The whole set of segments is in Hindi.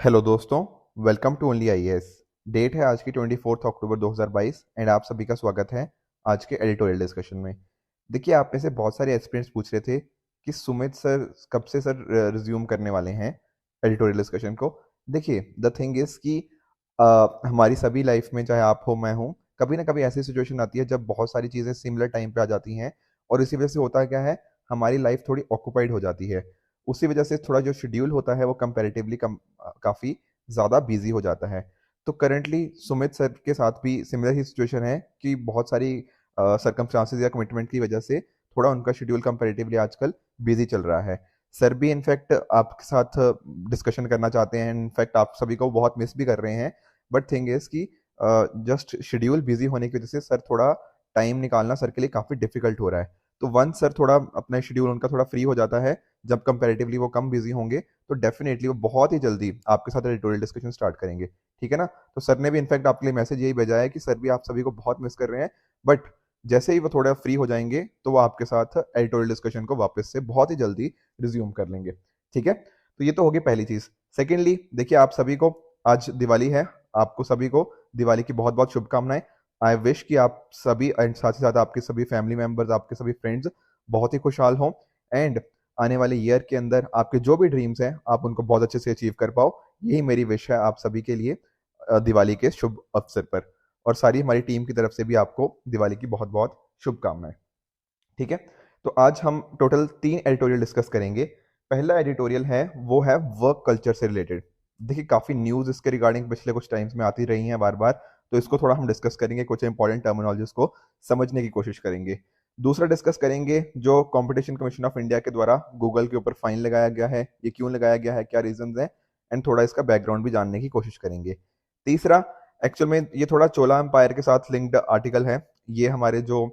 हेलो दोस्तों। Welcome to only IAS. Date है आज की 24 अक्टूबर 2022 एंड आप सभी का स्वागत है आज के एडिटोरियल डिस्कशन में। देखिए, आप में से बहुत सारे एस्पिरेंट्स पूछ रहे थे कि सुमित सर कब से सर रिज्यूम करने वाले हैं एडिटोरियल डिस्कशन को। देखिए, द थिंग इज कि हमारी सभी लाइफ में, चाहे आप हो मैं हूँ, कभी ना कभी ऐसी सिचुएशन आती है जब बहुत सारी चीज़ें सिमिलर टाइम पे आ जाती हैं और इसी वजह से होता क्या है, हमारी लाइफ थोड़ी ऑक्यूपाइड हो जाती है। उसी वजह से थोड़ा जो शेड्यूल होता है वो कंपैरेटिवली काफ़ी ज़्यादा बिजी हो जाता है। तो करंटली सुमित सर के साथ भी सिमिलर ही सिचुएशन है कि बहुत सारी सर्कमस्टांसेस या कमिटमेंट की वजह से थोड़ा उनका शेड्यूल कंपैरेटिवली आजकल बिजी चल रहा है। सर भी इनफैक्ट आपके साथ डिस्कशन करना चाहते हैं, इनफैक्ट आप सभी को बहुत मिस भी कर रहे हैं। बट थिंग इज कि जस्ट शेड्यूल बिजी होने की वजह से सर थोड़ा टाइम निकालना सर के लिए काफ़ी डिफिकल्ट हो रहा है। तो वंस सर थोड़ा अपना शेड्यूल उनका थोड़ा फ्री हो जाता है, जब कंपैरेटिवली वो कम बिजी होंगे, तो डेफिनेटली वो बहुत ही जल्दी आपके साथ एडिटोरियल डिस्कशन स्टार्ट करेंगे। ठीक है ना? तो सर ने भी इनफैक्ट आपके लिए मैसेज यही भेजा है कि सर भी आप सभी को बहुत मिस कर रहे हैं, बट जैसे ही वो थोड़ा फ्री हो जाएंगे तो वो आपके साथ एडिटोरियल डिस्कशन को वापस से बहुत ही जल्दी रिज्यूम कर लेंगे। ठीक है? तो ये तो होगी पहली चीज। सेकेंडली, देखिए, आप सभी को आज दिवाली है। आपको सभी को दिवाली की बहुत बहुत शुभकामनाएं। आई विश कि आप सभी एंड साथ ही साथ आपके सभी फैमिली मेंबर्स, आपके सभी फ्रेंड्स बहुत ही खुशहाल हों एंड आने वाले ईयर के अंदर आपके जो भी ड्रीम्स हैं आप उनको बहुत अच्छे से अचीव कर पाओ। यही मेरी विश है आप सभी के लिए दिवाली के शुभ अवसर पर। और सारी हमारी टीम की तरफ से भी आपको दिवाली की बहुत बहुत शुभकामनाएं। ठीक है? तो आज हम टोटल 3 एडिटोरियल डिस्कस करेंगे। पहला एडिटोरियल है वो है वर्क कल्चर से रिलेटेड। देखिए, काफ़ी न्यूज़ इसके रिगार्डिंग पिछले कुछ टाइम्स में आती रही हैं बार बार, तो इसको थोड़ा हम डिस्कस करेंगे, कुछ इंपॉर्टेंट टर्मिनोलॉजीज को समझने की कोशिश करेंगे। दूसरा डिस्कस करेंगे जो कंपटीशन कमीशन ऑफ इंडिया के द्वारा गूगल के ऊपर फाइन लगाया गया है, ये क्यों लगाया गया है, क्या रीजंस हैं, एंड थोड़ा इसका बैकग्राउंड भी जानने की कोशिश करेंगे। तीसरा, एक्चुअल में ये थोड़ा चोला एम्पायर के साथ लिंक्ड आर्टिकल है। ये हमारे जो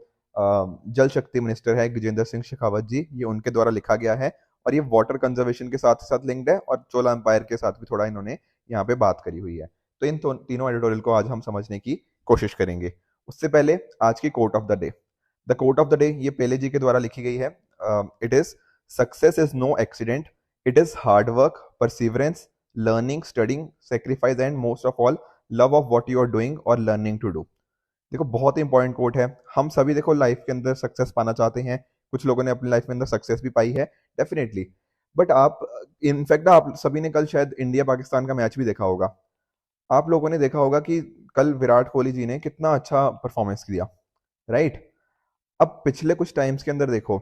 जल शक्ति मिनिस्टर है गजेंद्र सिंह शेखावत जी, ये उनके द्वारा लिखा गया है और ये वाटर कंजर्वेशन के साथ लिंक्ड है और चोला एम्पायर के साथ भी थोड़ा इन्होंने यहाँ पे बात करी हुई है। तो इन तीनों एडिटोरियल को आज हम समझने की कोशिश करेंगे। उससे पहले आज की quote of the day. The quote of the day ये पेले जी के द्वारा लिखी गई है। It is success is no accident, it is hard work, perseverance, learning, studying, sacrifice and most of all love of what you are doing और लर्निंग टू डू। देखो, बहुत ही इंपॉर्टेंट कोट है। हम सभी देखो लाइफ के अंदर सक्सेस पाना चाहते हैं। कुछ लोगों ने अपनी लाइफ में अंदर सक्सेस भी पाई है, डेफिनेटली। बट आप, इनफैक्ट आप सभी ने कल शायद इंडिया पाकिस्तान का मैच भी देखा होगा। आप लोगों ने देखा होगा कि कल विराट कोहली जी ने कितना अच्छा परफॉर्मेंस किया, राइट? अब पिछले कुछ टाइम्स के अंदर देखो,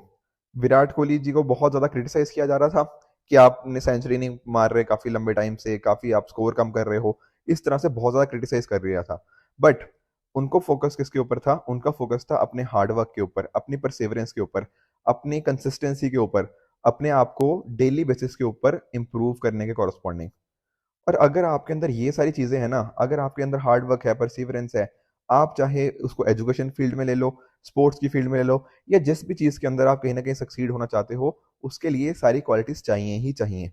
विराट कोहली जी को बहुत ज्यादा क्रिटिसाइज किया जा रहा था कि आपने सेंचुरी नहीं मार रहे काफी लंबे टाइम से, काफी आप स्कोर कम कर रहे हो, इस तरह से बहुत ज्यादा क्रिटिसाइज कर रहा था। बट उनको फोकस किसके ऊपर था? उनका फोकस था अपने हार्डवर्क के ऊपर, अपनी परसेवरेंस के ऊपर, अपनी कंसिस्टेंसी के ऊपर, अपने आप को डेली बेसिस के ऊपर इंप्रूव करने के कॉरस्पॉन्डिंग। और अगर आपके अंदर ये सारी चीजें हैं ना, अगर आपके अंदर हार्ड वर्क है, परसिवरेंस है, आप चाहे उसको एजुकेशन फील्ड में ले लो, स्पोर्ट्स की फील्ड में ले लो, या जिस भी चीज के अंदर आप कहीं ना कहीं सक्सीड होना चाहते हो, उसके लिए सारी क्वालिटीज चाहिए ही चाहिए।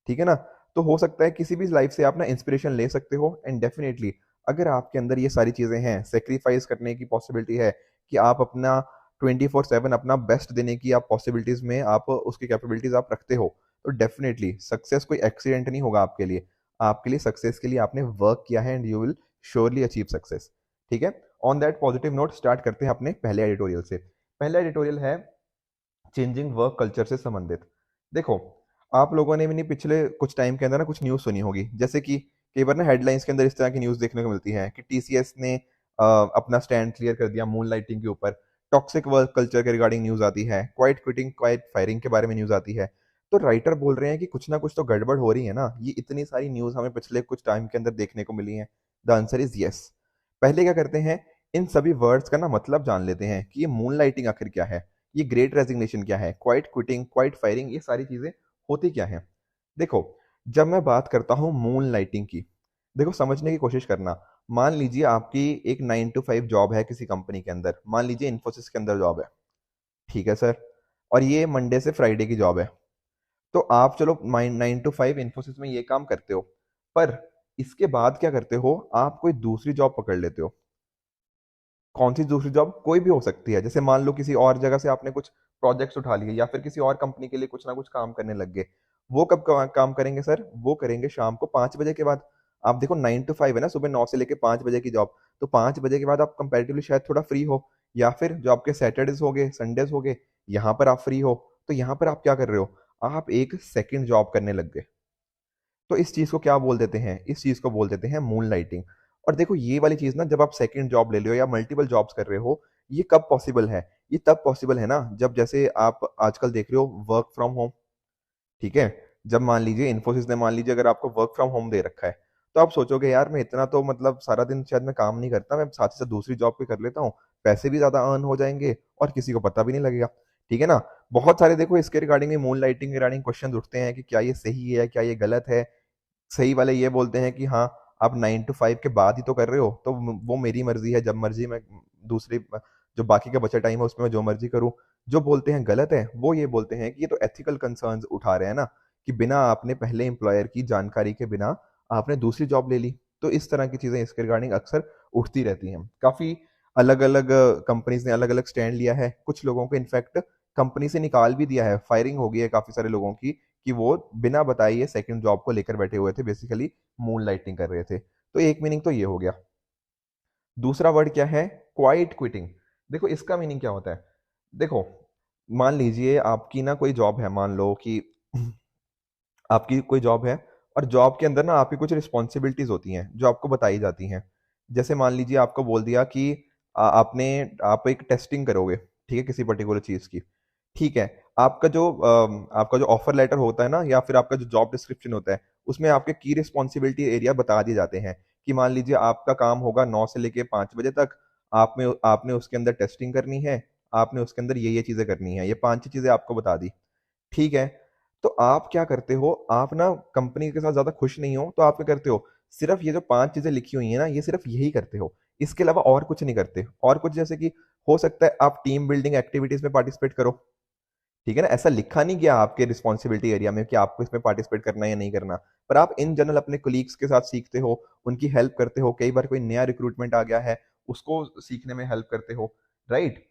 ठीक है ना? तो हो सकता है किसी भी लाइफ से आप ना इंस्पिरेशन ले सकते हो एंड डेफिनेटली अगर आपके अंदर ये सारी चीजें हैं, सेक्रीफाइस करने की पॉसिबिलिटी है कि आप अपना 24/7 अपना बेस्ट देने की आप पॉसिबिलिटीज में आप उसकी कैपेबिलिटीज आप रखते हो, तो डेफिनेटली सक्सेस कोई एक्सीडेंट नहीं होगा आपके लिए। आपके लिए सक्सेस के लिए आपने वर्क किया है and you will surely achieve success. ठीक है? On that positive note start करते हैं अपने पहले एडिटोरियल से। पहला एडिटोरियल है चेंजिंग वर्क कल्चर से संबंधित। देखो, आप लोगों ने भी नहीं पिछले कुछ टाइम के अंदर ना कुछ न्यूज़ सुनी होगी, जैसे कि कई बार ना हेडलाइंस के अंदर इस तरह की न्यूज़ देखने को मिलती है कि टीसीएस ने अपना स्टैंड क्लियर कर दिया मून लाइटिंग के ऊपर। टॉक्सिक वर्क कल्चर के रिगार्डिंग न्यूज़ आती है, क्वाइट क्विटिंग क्वाइट फायरिंग के बारे में न्यूज़ आती है। तो राइटर बोल रहे हैं कि कुछ ना कुछ तो गड़बड़ हो रही है ना, ये इतनी सारी न्यूज़ हमें पिछले कुछ टाइम के अंदर देखने को मिली है। The answer is yes. पहले क्या करते हैं, इन सभी वर्ड्स का ना मतलब जान लेते हैं कि ये मून लाइटिंग आखिर क्या है, ये ग्रेट रेजिग्नेशन क्या है, क्वाइट क्विटिंग, क्वाइट फायरिंग, ये सारी चीजें होती क्या है। देखो, जब मैं बात करता हूँ मून लाइटिंग की, देखो समझने की कोशिश करना। मान लीजिए आपकी एक 9 to 5 जॉब है किसी कंपनी के अंदर, मान लीजिए इन्फोसिस के अंदर जॉब है। ठीक है सर? और ये मंडे से फ्राइडे की जॉब है। तो आप चलो 9 to 5 इन्फोसिस में ये काम करते हो, पर इसके बाद क्या करते हो, आप कोई दूसरी जॉब पकड़ लेते हो। कौन सी दूसरी जॉब? कोई भी हो सकती है। जैसे मान लो किसी और जगह से आपने कुछ प्रोजेक्ट्स उठा लिए या फिर किसी और कंपनी के लिए कुछ ना कुछ काम करने लग गए। वो कब काम करेंगे सर? वो करेंगे शाम को 5 बजे के बाद। आप देखो 9 to 5 है ना, सुबह 9 से लेके 5 बजे की जॉब। तो 5 बजे के बाद आप कंपेरेटिवली शायद थोड़ा फ्री हो, या फिर जो आपके सैटरडेज हो गए, संडेज हो गए, यहाँ पर आप फ्री हो। तो यहाँ पर आप क्या कर रहे हो? आप एक सेकंड जॉब करने लग गए। तो इस चीज को क्या बोल देते हैं? इस चीज को बोल देते हैं मून लाइटिंग। और देखो ये वाली चीज ना, जब आप सेकंड जॉब ले रहे हो या मल्टीपल जॉब्स कर रहे हो, ये कब पॉसिबल है? ये तब पॉसिबल है ना, जब जैसे आप आजकल देख रहे हो वर्क फ्रॉम होम। ठीक है? जब मान लीजिए इन्फोसिस ने, मान लीजिए अगर आपको वर्क फ्रॉम होम दे रखा है, तो आप सोचोगे यार मैं इतना तो मतलब सारा दिन शायद मैं काम नहीं करता, मैं साथ ही साथ दूसरी जॉब भी कर लेता हूँ, पैसे भी ज्यादा अर्न हो जाएंगे और किसी को पता भी नहीं लगेगा। ठीक है ना? बहुत सारे देखो इसके रिगार्डिंग, मून लाइटिंग के रिगार्डिंग क्वेश्चन उठते हैं कि क्या ये सही है, क्या ये गलत है। सही वाले ये बोलते हैं कि हाँ, आप 9 to 5 के बाद ही तो कर रहे हो, तो वो मेरी मर्जी है, जब मर्जी मैं दूसरी जो बाकी का बचा टाइम है उसमें मैं जो मर्जी करूँ। जो बोलते हैं गलत है, वो ये बोलते हैं कि ये तो एथिकल कंसर्न्स उठा रहे हैं ना, कि बिना आपने पहले एम्प्लॉयर की जानकारी के बिना आपने दूसरी जॉब ले ली। तो इस तरह की चीजें इसके रिगार्डिंग अक्सर उठती रहती हैं। काफी अलग अलग कंपनीज ने अलग अलग स्टैंड लिया है। कुछ लोगों को इनफैक्ट कंपनी से निकाल भी दिया है, फायरिंग हो गई है काफी सारे लोगों की, कि वो बिना बताए ये सेकंड जॉब को लेकर बैठे हुए थे, बेसिकली मून लाइटिंग कर रहे थे। तो एक मीनिंग तो ये हो गया। दूसरा वर्ड क्या है? Quite quitting. देखो इसका मीनिंग क्या होता है? देखो, मान लीजिए आपकी ना कोई जॉब है, मान लो कि आपकी कोई जॉब है, और जॉब के अंदर ना आपकी कुछ रिस्पॉन्सिबिलिटीज होती हैं जो आपको बताई जाती हैं। जैसे मान लीजिए आपको बोल दिया कि आपने आप एक टेस्टिंग करोगे, ठीक है, किसी पर्टिकुलर चीज की। ठीक है? आपका जो ऑफर लेटर होता है ना, या फिर आपका जो जॉब डिस्क्रिप्शन होता है, उसमें आपके की रिस्पॉन्सिबिलिटी एरिया बता दिए जाते हैं कि मान लीजिए आपका काम होगा 9 से लेके 5 बजे तक। आपने आपने उसके अंदर टेस्टिंग करनी है, आपने उसके अंदर ये चीजें करनी है, ये 5 चीजें आपको बता दी। ठीक है? तो आप क्या करते हो? आप ना कंपनी के साथ ज्यादा खुश नहीं हो, तो आप क्या करते हो? सिर्फ ये जो 5 चीजें लिखी हुई है ना, ये सिर्फ यही करते हो, इसके अलावा और कुछ नहीं करते। और कुछ जैसे कि हो सकता है आप टीम बिल्डिंग एक्टिविटीज में पार्टिसिपेट करो। ठीक है ना? ऐसा लिखा नहीं गया आपके रिस्पॉन्सिबिलिटी एरिया में कि आपको इसमें पार्टिसिपेट करना है या नहीं करना। पर आप इन जनरल अपने कोलीग्स के साथ सीखते हो, उनकी हेल्प करते हो, कई बार कोई नया रिक्रूटमेंट आ गया है, उसको सीखने में हेल्प करते हो। राइट?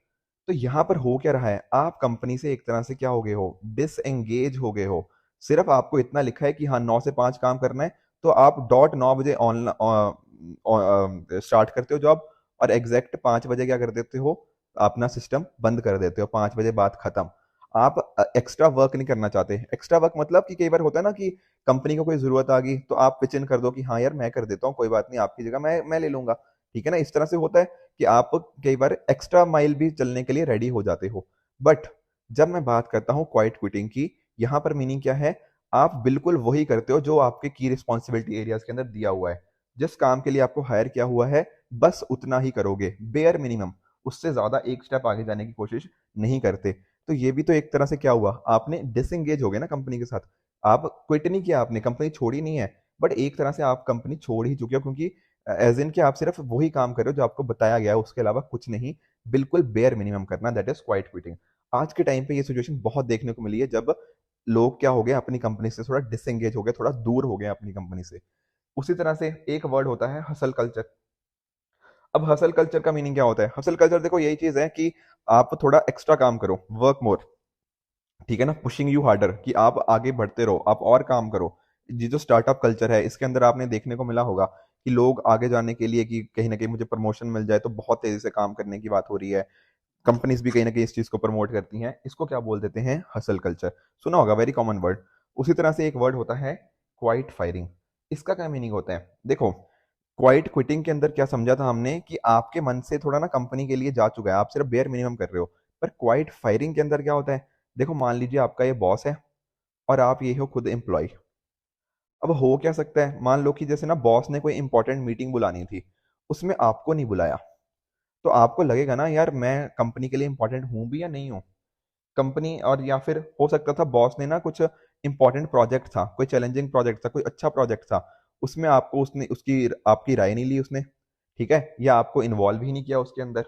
तो यहाँ पर हो क्या रहा है? आप कंपनी से एक तरह से क्या हो गए हो? डिसएंगेज हो गए हो। सिर्फ आपको इतना लिखा है कि हाँ 9 से 5 काम करना है, तो आप डॉट 9 बजे स्टार्ट करते हो जॉब, और एग्जैक्ट 5 बजे क्या कर देते हो? अपना सिस्टम बंद कर देते हो। 5 बजे बाद खत्म। आप एक्स्ट्रा वर्क नहीं करना चाहते। एक्स्ट्रा वर्क मतलब कि कई बार होता है ना कि कंपनी को कोई जरूरत आ गई, तो आप पिच इन कर दो कि हाँ यार मैं कर देता हूँ, कोई बात नहीं, आपकी जगह मैं ले लूंगा। ठीक है ना? इस तरह से होता है कि आप कई बार एक्स्ट्रा माइल भी चलने के लिए रेडी हो जाते हो। बट जब मैं बात करता हूँ क्वाइट क्विटिंग की, यहाँ पर मीनिंग क्या है? आप बिल्कुल वही करते हो जो आपके की रिस्पॉन्सिबिलिटी एरियाज के अंदर दिया हुआ है। जिस काम के लिए आपको हायर किया हुआ है, बस उतना ही करोगे, बेयर मिनिमम। उससे ज्यादा एक स्टेप आगे जाने की कोशिश नहीं करते। तो ये भी तो एक तरह से क्या हुआ? आपने डिसएंगेज हो गए ना कंपनी के साथ। आप क्विट नहीं किया, आपने कंपनी छोड़ी नहीं है, बट एक तरह से आप कंपनी छोड़ ही चुके हो, क्योंकि एज इन कि आप सिर्फ वही काम कर रहे हो जो आपको बताया गया है, उसके अलावा कुछ नहीं। बिल्कुल बेयर मिनिमम करना, दैट इज क्वाइट क्विटिंग। आज के टाइम पे ये सिचुएशन बहुत देखने को मिली है, जब लोग क्या हो गए, अपनी कंपनी से थोड़ा डिसएंगेज हो गए, थोड़ा दूर हो गए अपनी कंपनी से। उसी तरह से एक वर्ड होता है हसल कल्चर। अब हसल कल्चर का मीनिंग क्या होता है? हसल कल्चर देखो यही चीज है कि आप थोड़ा एक्स्ट्रा काम करो, वर्क मोर। ठीक है ना? पुशिंग यू हार्डर, कि आप आगे बढ़ते रहो, आप और काम करो। ये जो स्टार्टअप कल्चर है, इसके अंदर आपने देखने को मिला होगा कि लोग आगे जाने के लिए, कि कहीं ना कहीं मुझे प्रमोशन मिल जाए, तो बहुत तेजी से काम करने की बात हो रही है। कंपनीज भी कहीं ना कहीं इस चीज को प्रमोट करती हैं। इसको क्या बोल देते हैं? Hustle culture. सुना होगा, वेरी कॉमन वर्ड। उसी तरह से एक वर्ड होता है क्वाइट फायरिंग। इसका क्या मीनिंग होता है? देखो, क्वाइट क्विटिंग के अंदर क्या समझा था हमने, कि आपके मन से थोड़ा ना कंपनी के लिए जा चुका है, आप सिर्फ बेयर मिनिमम कर रहे हो। पर क्वाइट फायरिंग के अंदर क्या होता है? देखो, मान लीजिए आपका ये बॉस है, और आप ये हो खुद एम्प्लॉय। अब हो क्या सकता है? मान लो कि जैसे ना बॉस ने कोई इंपॉर्टेंट मीटिंग बुलानी थी, उसमें आपको नहीं बुलाया। तो आपको लगेगा ना यार, मैं कंपनी के लिए इंपॉर्टेंट हूं भी या नहीं हूं? कंपनी, और या फिर हो सकता था बॉस ने ना कुछ इंपॉर्टेंट प्रोजेक्ट था, कोई चैलेंजिंग प्रोजेक्ट था, कोई अच्छा प्रोजेक्ट था, उसमें आपको उसने उसकी आपकी राय नहीं ली उसने। ठीक है? या आपको इन्वॉल्व ही नहीं किया उसके अंदर।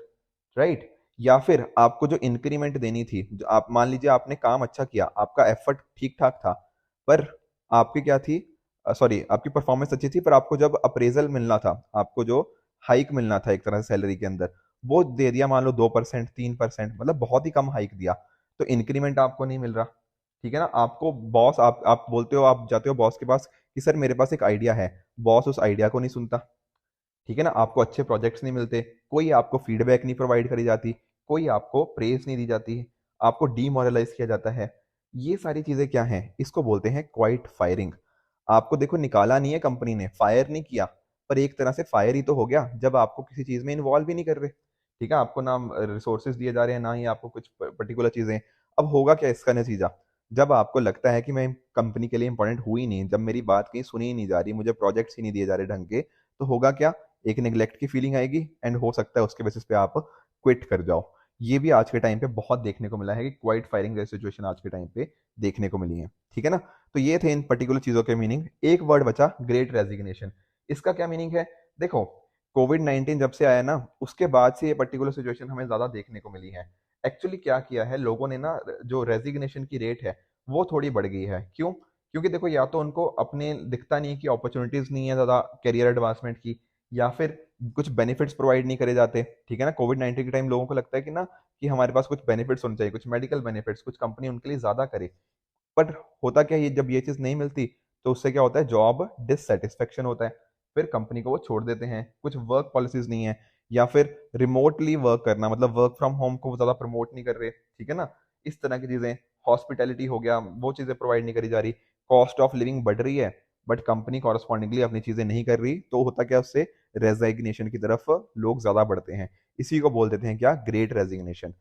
राइट? या फिर आपको जो इंक्रीमेंट देनी थी, जो आप मान लीजिए आपने काम अच्छा किया, आपका एफर्ट ठीक ठाक था, पर आपकी क्या थी, सॉरी, आपकी परफॉर्मेंस अच्छी थी, पर आपको जब अप्रेजल मिलना था, आपको जो हाइक मिलना था एक तरह से सैलरी के अंदर, वो दे दिया मान लो 2%, 3%, मतलब बहुत ही कम हाइक दिया। तो इंक्रीमेंट आपको नहीं मिल रहा। ठीक है ना। आपको बॉस, आप बोलते हो, आप जाते हो बॉस के पास कि सर मेरे पास एक आइडिया है, बॉस उस आइडिया को नहीं सुनता। ठीक है ना, आपको अच्छे प्रोजेक्ट्स नहीं मिलते, कोई आपको फीडबैक नहीं प्रोवाइड करी जाती, कोई आपको प्रेज नहीं दी जाती, आपको डीमोरलाइज किया जाता है। ये सारी चीजें क्या हैं, इसको बोलते हैं क्वाइट फायरिंग। आपको देखो निकाला नहीं है कंपनी ने, फायर नहीं किया, पर एक तरह से फायर ही तो हो गया जब आपको किसी चीज में इन्वॉल्व ही नहीं कर रहे। ठीक है, आपको ना रिसोर्सेज दिए जा रहे हैं, ना ही आपको कुछ पर्टिकुलर चीजें। अब होगा क्या इसका नतीजा, जब आपको लगता है कि मैं कंपनी के लिए इंपॉर्टेंट हुई नहीं, जब मेरी बात कहीं सुनी ही नहीं जा रही, मुझे प्रोजेक्ट्स ही नहीं दिए जा रहे ढंग के, तो होगा क्या, एक नेग्लेक्ट की फीलिंग आएगी, एंड हो सकता है उसके बेसिस पे आप क्विट कर जाओ। ये भी आज के टाइम पे बहुत देखने को मिला है कि क्वाइट फायरिंग जैसी सिचुएशन आज के टाइम पे देखने को मिली है। ठीक है ना। तो ये थे इन पर्टिकुलर चीजों के मीनिंग। एक वर्ड बचा, ग्रेट रेजिग्नेशन। इसका क्या मीनिंग है, देखो कोविड-19 जब से आया ना, उसके बाद से ये पर्टिकुलर सिचुएशन हमें ज्यादा देखने को मिली है। एक्चुअली क्या किया है लोगों ने ना, जो रेजिग्नेशन की रेट है वो थोड़ी बढ़ गई है। क्यों? क्योंकि देखो, या तो उनको अपने दिखता नहीं कि अपॉर्चुनिटीज नहीं है ज्यादा करियर एडवांसमेंट की, या फिर कुछ बेनिफिट्स प्रोवाइड नहीं करे जाते। ठीक है ना, कोविड-19 के टाइम लोगों को लगता है कि ना, कि हमारे पास कुछ बेनिफिट्स होने चाहिए, कुछ मेडिकल बेनिफिट्स, कुछ कंपनी उनके लिए ज्यादा करे। बट होता क्या है, ये जब ये चीज नहीं मिलती, तो उससे क्या होता है, जॉब डिससेटिस्फेक्शन होता है, फिर कंपनी को वो छोड़ देते हैं। कुछ वर्क पॉलिसीज नहीं है, या फिर रिमोटली वर्क करना, मतलब वर्क फ्रॉम होम को वो ज्यादा प्रमोट नहीं कर रहे। ठीक है ना, इस तरह की चीजें। हॉस्पिटैलिटी हो गया, वो चीजें प्रोवाइड नहीं करी जा रही। कॉस्ट ऑफ लिविंग बढ़ रही है, बट कंपनी कॉरस्पॉन्डिंगली अपनी चीजें नहीं कर रही, तो होता क्या, उससे रेजिग्नेशन की तरफ लोग ज्यादा बढ़ते हैं। इसी को बोल देते हैं क्या, ग्रेट रेजिग्नेशन।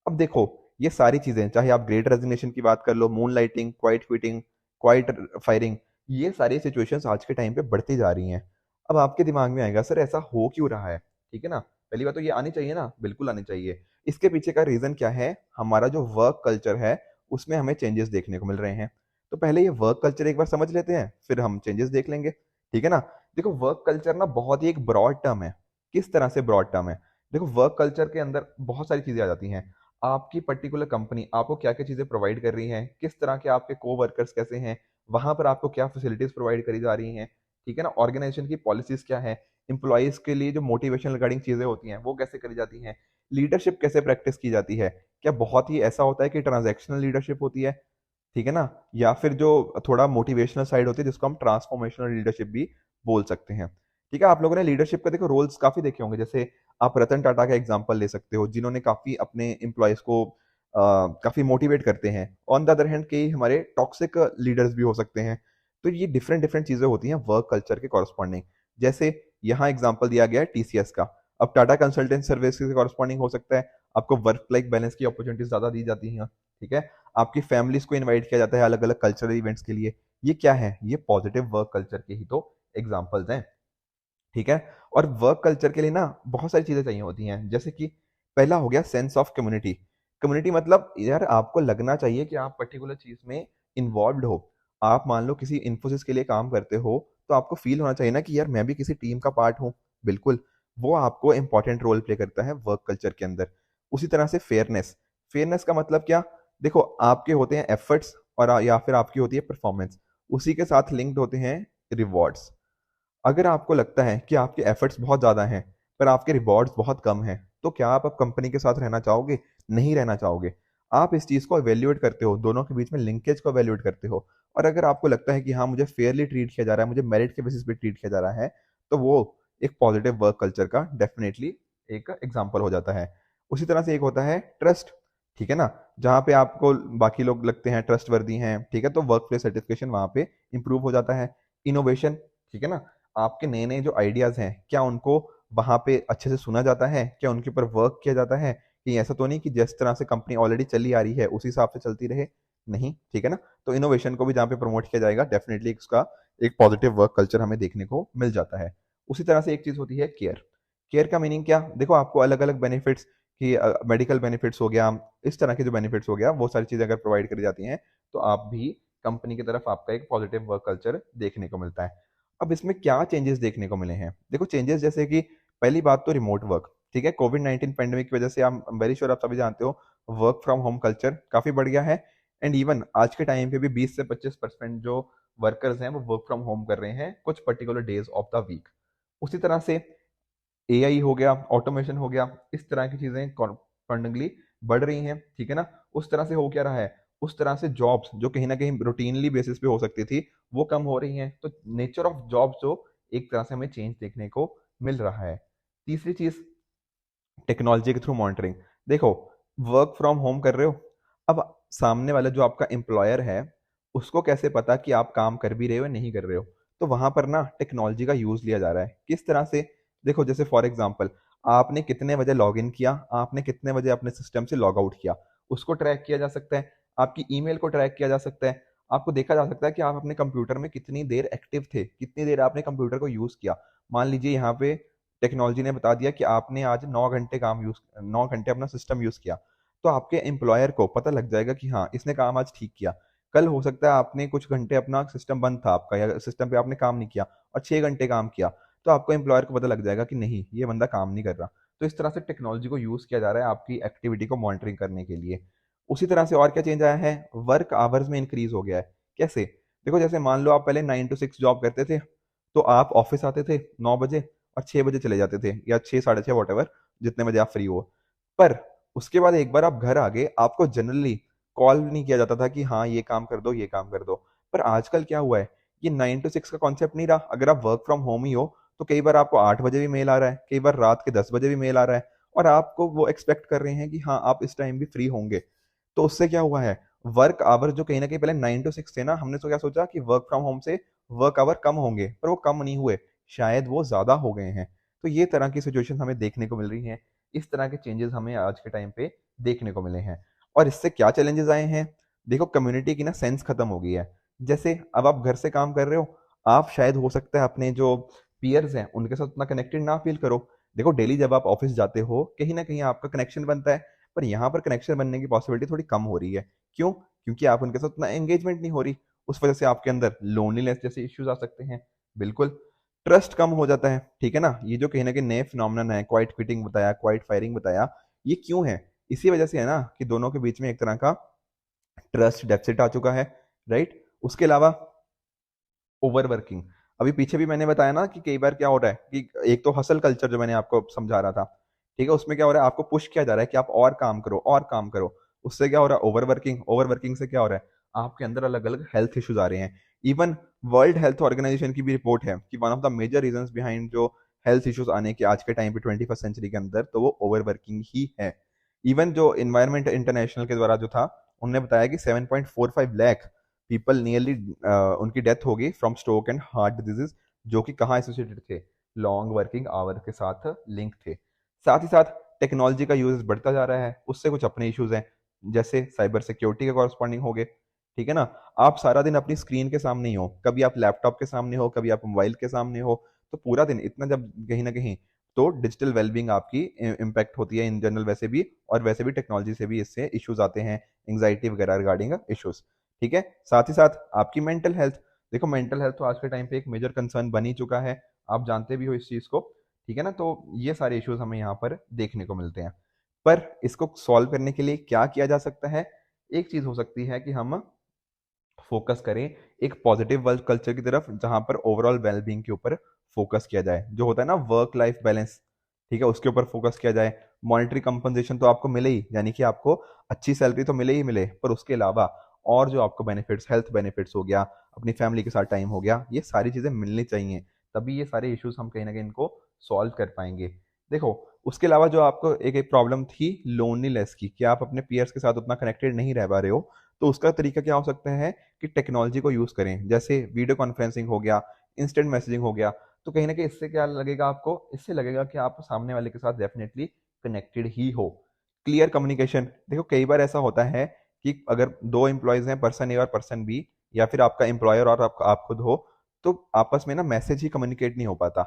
अब देखो, ये सारी चीजें, चाहे आप ग्रेट रेजिग्नेशन की बात कर लो, moonlighting, quiet quitting, quiet firing, ये सारी सिचुएशंस आज के टाइम पे बढ़ती जा रही हैं। अब आपके दिमाग में आएगा, सर ऐसा हो क्यों रहा है। ठीक है ना, पहली बात तो ये आनी चाहिए ना, बिल्कुल आनी चाहिए। इसके पीछे का रीजन क्या है, हमारा जो वर्क कल्चर है उसमें हमें चेंजेस देखने को मिल रहे हैं। तो पहले ये वर्क कल्चर एक बार समझ लेते हैं, फिर हम चेंजेस देख लेंगे। ठीक है ना। देखो, वर्क कल्चर ना बहुत ही एक ब्रॉड टर्म है। किस तरह से ब्रॉड टर्म है, देखो वर्क कल्चर के अंदर बहुत सारी चीजें आ जाती हैं। आपकी पर्टिकुलर कंपनी आपको क्या क्या चीजें प्रोवाइड कर रही है, किस तरह के आपके को वर्कर्स कैसे हैं, वहां पर आपको क्या फैसिलिटीज प्रोवाइड करी जा रही हैं। ठीक है ना, ऑर्गेनाइजेशन की पॉलिसीज क्या है, एम्प्लॉयज के लिए जो मोटिवेशन रिगार्डिंग चीजें होती हैं वो कैसे करी जाती हैं, लीडरशिप कैसे प्रैक्टिस की जाती है। क्या बहुत ही ऐसा होता है कि ट्रांजैक्शनल लीडरशिप होती है, ठीक है ना, या फिर जो थोड़ा मोटिवेशनल साइड होती है जिसको हम ट्रांसफॉर्मेशनल लीडरशिप भी बोल सकते हैं। ठीक है, आप लोगों ने लीडरशिप का देखो रोल्स काफी देखे होंगे, जैसे आप रतन टाटा का एग्जांपल ले सकते हो, जिन्होंने काफी अपने एम्प्लॉयज को काफी मोटिवेट करते हैं। ऑन द अदर हैंड कई हमारे टॉक्सिक लीडर्स भी हो सकते हैं। तो ये डिफरेंट डिफरेंट चीजें होती हैं वर्क कल्चर के कॉरस्पॉन्डिंग। जैसे यहाँ एग्जांपल दिया गया है टीसीएस का, अब टाटा कंसल्टेंट सर्विस के कॉरस्पॉन्डिंग हो सकता है, आपको वर्क लाइफ बैलेंस की अपॉर्चुनिटीज ज्यादा दी जाती हैं। ठीक है, आपकी फैमिलीज को इनवाइट किया जाता है अलग अलग कल्चरल इवेंट्स के लिए। ये क्या है, ये पॉजिटिव वर्क कल्चर के ही तो एग्जांपल्स हैं। ठीक है, और वर्क कल्चर के लिए ना बहुत सारी चीजें चाहिए होती हैं, जैसे कि पहला हो गया सेंस ऑफ कम्युनिटी। कम्युनिटी मतलब यार आपको लगना चाहिए कि आप पर्टिकुलर चीज में इन्वॉल्व हो। आप मान लो किसी इन्फोसिस के लिए काम करते हो, तो आपको फील होना चाहिए ना कि यार मैं भी किसी टीम का पार्ट हूँ। बिल्कुल, वो आपको इंपॉर्टेंट रोल प्ले करता है वर्क कल्चर के अंदर। उसी तरह से फेयरनेस। फेयरनेस का मतलब क्या, देखो आपके होते हैं एफर्ट्स, और या फिर आपकी होती है परफॉर्मेंस, उसी के साथ लिंक्ड होते हैं रिवॉर्ड्स। अगर आपको लगता है कि आपके एफर्ट्स बहुत ज़्यादा हैं पर आपके रिवॉर्ड्स बहुत कम हैं, तो क्या आप अब कंपनी के साथ रहना चाहोगे? नहीं रहना चाहोगे। आप इस चीज़ को एवेल्यूएट करते हो, दोनों के बीच में लिंकेज को एवेल्यूएट करते हो। और अगर आपको लगता है कि हाँ मुझे फेयरली ट्रीट किया जा रहा है, मुझे मेरिट के बेसिस पे ट्रीट किया जा रहा है, तो वो एक पॉजिटिव वर्क कल्चर का डेफिनेटली एक एग्जाम्पल हो जाता है। उसी तरह से एक होता है ट्रस्ट। ठीक है ना, जहाँ पे आपको बाकी लोग लगते हैं ट्रस्ट वर्दी हैं, ठीक है, तो वर्क प्लेस सर्टिफिकेशन वहाँ पे इंप्रूव हो जाता है। इनोवेशन, ठीक है ना, आपके नए नए जो आइडियाज हैं, क्या उनको वहां पे अच्छे से सुना जाता है, क्या उनके ऊपर वर्क किया जाता है, कि ऐसा तो नहीं कि जिस तरह से कंपनी ऑलरेडी चली आ रही है उसी हिसाब से चलती रहे। नहीं, ठीक है ना। तो इनोवेशन को भी जहाँ पे प्रमोट किया जाएगा, डेफिनेटली उसका एक पॉजिटिव वर्क कल्चर हमें देखने को मिल जाता है। उसी तरह से एक चीज होती है केयर। केयर का मीनिंग क्या, देखो आपको अलग अलग बेनिफिट्स की, मेडिकल बेनिफिट्स हो गया, इस तरह के जो बेनिफिट्स हो गया, वो सारी चीजें अगर प्रोवाइड करी जाती हैं, तो आप भी कंपनी की तरफ आपका एक पॉजिटिव वर्क कल्चर देखने को मिलता है। अब इसमें क्या चेंजेस देखने को मिले हैं, देखो चेंजेस जैसे कि पहली बात तो रिमोट वर्क। ठीक है, कोविड-19 पेंडेमिक की वजह से आप वेरी श्योर आप सभी जानते हो, वर्क फ्रॉम होम कल्चर काफी बढ़ गया है। एंड इवन आज के टाइम पे भी 20 से 25% जो वर्कर्स हैं वो वर्क फ्रॉम होम कर रहे हैं कुछ particular days of the week. उसी तरह से एआई हो गया, ऑटोमेशन हो गया, इस तरह की चीजें कॉन्स्टेंटली बढ़ रही हैं। ठीक है ना, उस तरह से हो क्या रहा है, उस तरह से जॉब्स जो कहीं ना कहीं रूटीनली बेसिस पे हो सकती थी वो कम हो रही हैं। तो नेचर ऑफ जॉब्स जो एक तरह से हमें चेंज देखने को मिल रहा है। तीसरी चीज, टेक्नोलॉजी के थ्रू मॉनिटरिंग। देखो, वर्क फ्रॉम होम कर रहे हो, अब सामने वाला जो आपका एम्प्लॉयर है उसको कैसे पता कि आप काम कर भी रहे हो या नहीं कर रहे हो? तो वहां पर ना टेक्नोलॉजी का यूज लिया जा रहा है। किस तरह से? देखो, जैसे फॉर एग्जांपल, आपने कितने बजे लॉग इन किया, आपने कितने बजे अपने सिस्टम से लॉग आउट किया, उसको ट्रैक किया जा सकता है। आपकी ईमेल को ट्रैक किया जा सकता है। आपको देखा जा सकता है कि आप अपने कंप्यूटर में कितनी देर एक्टिव थे, कितनी देर आपने कंप्यूटर को यूज किया। मान लीजिए यहाँ पे टेक्नोलॉजी ने बता दिया कि आपने आज 9 घंटे 9 घंटे अपना सिस्टम यूज किया, तो आपके एम्प्लॉयर को पता लग जाएगा कि हाँ, इसने काम आज ठीक किया। कल हो सकता है आपने कुछ घंटे अपना सिस्टम बंद था आपका, या सिस्टम पे आपने काम नहीं किया और 6 घंटे काम किया, तो आपको एम्प्लॉयर को पता लग जाएगा कि नहीं, ये बंदा काम नहीं कर रहा। तो इस तरह से टेक्नोलॉजी को यूज किया जा रहा है आपकी एक्टिविटी को मॉनिटरिंग करने के लिए। उसी तरह से और क्या चेंज आया है, वर्क आवर्स में इंक्रीज हो गया है। कैसे? देखो, जैसे मान लो आप पहले 9 to 6 जॉब करते थे, तो आप ऑफिस आते थे 9 बजे और 6 बजे चले जाते थे, या 6 साढ़े 6, वॉट एवर, जितने बजे आप फ्री हो। पर उसके बाद एक बार आप घर आ गए, आपको जनरली कॉल नहीं किया जाता था कि हाँ, ये काम कर दो, ये काम कर दो। पर आजकल क्या हुआ है, ये 9 to 6 का कॉन्सेप्ट नहीं रहा। अगर आप वर्क फ्रॉम होम ही हो तो कई बार आपको 8 बजे भी मेल आ रहा है, कई बार रात के 10 बजे भी मेल आ रहा है, और आपको वो एक्सपेक्ट कर रहे हैं कि हाँ, आप इस टाइम भी फ्री होंगे। तो उससे क्या हुआ है, वर्क आवर जो कहीं ना कहीं पहले 9 to 6 थे ना, हमने तो क्या सोचा कि वर्क फ्रॉम होम से वर्क आवर कम होंगे, पर वो कम नहीं हुए, शायद वो ज्यादा हो गए हैं। तो ये तरह की सिचुएशन हमें देखने को मिल रही हैं। इस तरह के चेंजेस हमें आज के टाइम पे देखने को मिले हैं। और इससे क्या चैलेंजेस आए हैं? देखो, कम्युनिटी की ना सेंस खत्म हो गई है। जैसे अब आप घर से काम कर रहे हो, आप शायद हो सकता है अपने जो पीयर्स हैं उनके साथ उतना कनेक्टेड ना फील करो। देखो, डेली जब आप ऑफिस जाते हो कहीं ना कहीं आपका कनेक्शन बनता है, पर यहाँ पर कनेक्शन बनने की पॉसिबिलिटी थोड़ी कम हो रही है। क्यों? क्योंकि आप उनके साथ उतना एंगेजमेंट नहीं हो रही। उस वजह से आपके अंदर लोनलीनेस जैसे इश्यूज आ सकते हैं। बिल्कुल। ट्रस्ट कम हो जाता है, ठीक है ना? ये जो कहीं ना कहीं नए फिनोमिनन है, क्वाइट क्विटिंग बताया, क्वाइट फायरिंग बताया, ये क्यों है? इसी वजह से है ना कि दोनों के बीच में एक तरह का ट्रस्ट डेफिसिट आ चुका है। राइट। उसके अलावा ओवर वर्किंग, अभी पीछे भी मैंने बताया ना कि कई बार क्या हो रहा है कि एक तो हसल कल्चर जो मैंने आपको समझा रहा था, ठीक है, उसमें क्या हो रहा है, आपको पुश किया जा रहा है कि आप और काम करो, और काम करो। उससे क्या हो रहा है, ओवर वर्किंग। ओवर वर्किंग से क्या हो रहा है, आपके अंदर अलग अलग हेल्थ इश्यूज आ रहे हैं। इवन वर्ल्ड हेल्थ ऑर्गेनाइजेशन की भी रिपोर्ट है कि one of the major reason behind जो हेल्थ इश्यूज आने के आज के टाइम पे 21st सेंचुरी के अंदर, तो वो ओवर वर्किंग ही है। इवन जो इन्वायरमेंट इंटरनेशनल के द्वारा जो था, उन्होंने बताया कि 7.45 लाख पीपल नियरली उनकी डेथ हो गई from stroke and heart diseases, जो कि कहाँ एसोसिएटेड थे, लॉन्ग वर्किंग आवर के साथ लिंक थे। साथ ही साथ टेक्नोलॉजी का यूज बढ़ता जा रहा है, उससे कुछ अपने इश्यूज हैं, जैसे साइबर सिक्योरिटी के कॉरस्पॉन्डिंग हो गए। ठीक है ना? आप सारा दिन अपनी स्क्रीन के सामने ही हो, कभी आप लैपटॉप के सामने हो, कभी आप मोबाइल के सामने हो, तो पूरा दिन इतना जब कहीं ना कहीं, तो डिजिटल वेलबींग आपकी इम्पैक्ट होती है इन जनरल वैसे भी, और वैसे भी टेक्नोलॉजी से भी इससे इश्यूज आते हैं, एंग्जाइटी वगैरह रिगार्डिंग इश्यूज। ठीक है। साथ ही साथ आपकी मेंटल हेल्थ। देखो, मेंटल हेल्थ तो आज के टाइम पे एक मेजर कंसर्न बन ही चुका है, आप जानते भी हो इस चीज को। ठीक है ना? तो ये सारे इश्यूज हमें यहाँ पर देखने को मिलते हैं। पर इसको सॉल्व करने के लिए क्या किया जा सकता है? एक चीज हो सकती है कि हम फोकस करें एक पॉजिटिव वर्क कल्चर की तरफ, जहां पर ओवरऑल वेलबींग के ऊपर फोकस किया जाए, जो होता है ना वर्क लाइफ बैलेंस, ठीक है, उसके ऊपर फोकस किया जाए। मॉनेटरी कंपनसेशन तो आपको मिले ही, यानी कि आपको अच्छी सैलरी तो मिले ही मिले, पर उसके अलावा और जो आपको बेनिफिट्स, हेल्थ बेनिफिट्स हो गया, अपनी फैमिली के साथ टाइम हो गया, ये सारी चीजें मिलनी चाहिए। तभी ये सारे इश्यूज हम कहीं ना कहीं इनको सॉल्व कर पाएंगे। देखो, उसके अलावा जो आपको एक एक प्रॉब्लम थी लोनलीनेस की, कि आप अपने पीयर्स के साथ उतना कनेक्टेड नहीं रह पा रहे हो, तो उसका तरीका क्या हो सकता है कि टेक्नोलॉजी को यूज करें, जैसे वीडियो कॉन्फ्रेंसिंग हो गया, इंस्टेंट मैसेजिंग हो गया। तो कहीं ना कहीं इससे क्या लगेगा आपको, इससे लगेगा कि आप सामने वाले के साथ डेफिनेटली कनेक्टेड ही हो। Clear communication. देखो, कई बार ऐसा होता है कि अगर दो एम्प्लॉयज हैं, पर्सन ए और पर्सन बी, या फिर आपका एम्प्लॉयर और आप खुद हो, तो आपस में ना मैसेज ही कम्युनिकेट नहीं हो पाता।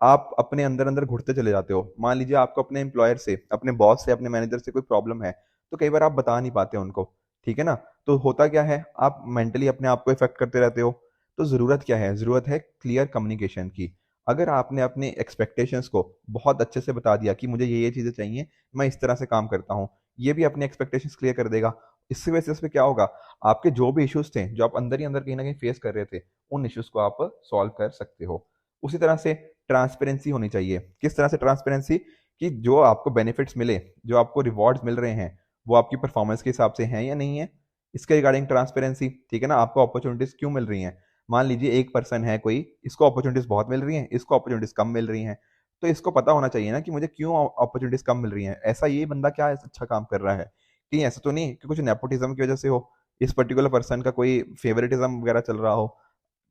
आप अपने अंदर अंदर घुटते चले जाते हो। मान लीजिए आपको अपने एम्प्लॉयर से, अपने बॉस से, अपने मैनेजर से कोई प्रॉब्लम है, तो कई बार आप बता नहीं पाते उनको। ठीक है ना? तो होता क्या है, आप मेंटली अपने आप को इफेक्ट करते रहते हो। तो जरूरत क्या है, जरूरत है क्लियर कम्युनिकेशन की। अगर आपने अपने एक्सपेक्टेशंस को बहुत अच्छे से बता दिया कि मुझे ये चीजें चाहिए, मैं इस तरह से काम करता हूँ, ये भी अपने एक्सपेक्टेशंस क्लियर कर देगा। इससे वजह से क्या होगा, आपके जो भी इश्यूज थे, जो आप अंदर ही अंदर कहीं ना कहीं फेस कर रहे थे, उन इश्यूज को आप सॉल्व कर सकते हो। उसी तरह से ट्रांसपेरेंसी होनी चाहिए। किस तरह से ट्रांसपेरेंसी? कि जो आपको बेनिफिट्स मिले, जो आपको रिवॉर्ड्स मिल रहे हैं, वो आपकी परफॉर्मेंस के हिसाब से हैं या नहीं है। इसके रिगार्डिंग ट्रांसपेरेंसी, ठीक है ना, आपको अपॉर्चुनिटीज क्यों मिल रही हैं। मान लीजिए एक पर्सन है कोई, इसको अपॉर्चुनिटीज बहुत मिल रही हैं, इसको अपॉर्चुनिटीज कम मिल रही हैं, तो इसको पता होना चाहिए ना कि मुझे क्यों अपॉर्चुनिटीज कम मिल रही हैं, ऐसा ये बंदा क्या अच्छा काम कर रहा है, कहीं ऐसा तो नहीं कि कुछ नेपोटिज्म की वजह से हो, इस पर्टिकुलर पर्सन का कोई फेवरेटिज्म वगैरह चल रहा हो,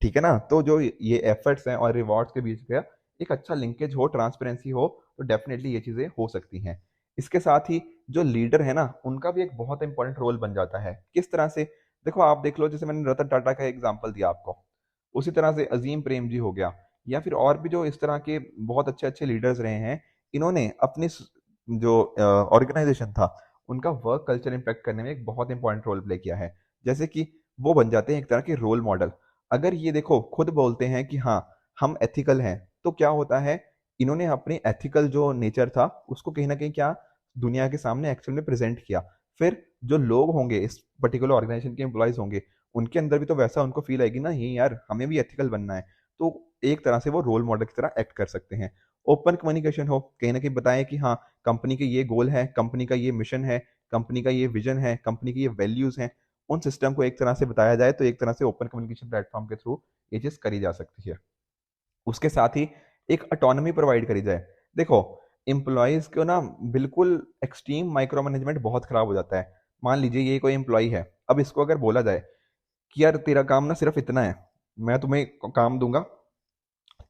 ठीक है ना। तो जो ये एफर्ट्स हैं और रिवॉर्ड्स के बीच का एक अच्छा लिंकेज हो, ट्रांसपेरेंसी हो, तो डेफिनेटली ये चीजें हो सकती हैं। इसके साथ ही जो लीडर है ना, उनका भी एक बहुत इंपॉर्टेंट रोल बन जाता है। किस तरह से, देखो आप देख लो, जैसे मैंने रतन टाटा का एग्जांपल दिया आपको, उसी तरह से अजीम प्रेम जी हो गया, या फिर और भी जो इस तरह के बहुत अच्छे अच्छे लीडर्स रहे हैं, इन्होंने अपनी जो ऑर्गेनाइजेशन था उनका वर्क कल्चर इम्पैक्ट करने में एक बहुत इंपॉर्टेंट रोल प्ले किया है। जैसे कि वो बन जाते हैं एक तरह के रोल मॉडल। अगर ये देखो खुद बोलते हैं कि हाँ हम एथिकल हैं, तो क्या होता है, इन्होंने अपनी एथिकल जो नेचर था उसको कहीं ना कहीं क्या दुनिया के सामने एक्चुअल में प्रेजेंट किया। फिर जो लोग होंगे, इस पर्टिकुलर ऑर्गेनाइजेशन के एम्प्लॉयज होंगे, उनके अंदर भी तो वैसा उनको फील आएगी ना, ये यार हमें भी एथिकल बनना है। तो एक तरह से वो रोल मॉडल की तरह एक्ट कर सकते हैं। ओपन कम्युनिकेशन हो, कहीं ना कहीं बताएं कि हाँ कंपनी के ये गोल है, कंपनी का ये मिशन है, कंपनी का ये विजन है, कंपनी की ये वैल्यूज हैं, उन सिस्टम को एक तरह से बताया जाए, तो एक तरह से ओपन कम्युनिकेशन प्लेटफॉर्म के थ्रू ये चीज करी जा सकती है। उसके साथ ही एक ऑटोनॉमी प्रोवाइड करी जाए। देखो एम्प्लॉयज को ना बिल्कुल एक्सट्रीम माइक्रो मैनेजमेंट बहुत खराब हो जाता है। मान लीजिए ये कोई एम्प्लॉय है, अब इसको अगर बोला जाए कि यार तेरा काम ना सिर्फ इतना है, मैं तुम्हें काम दूंगा,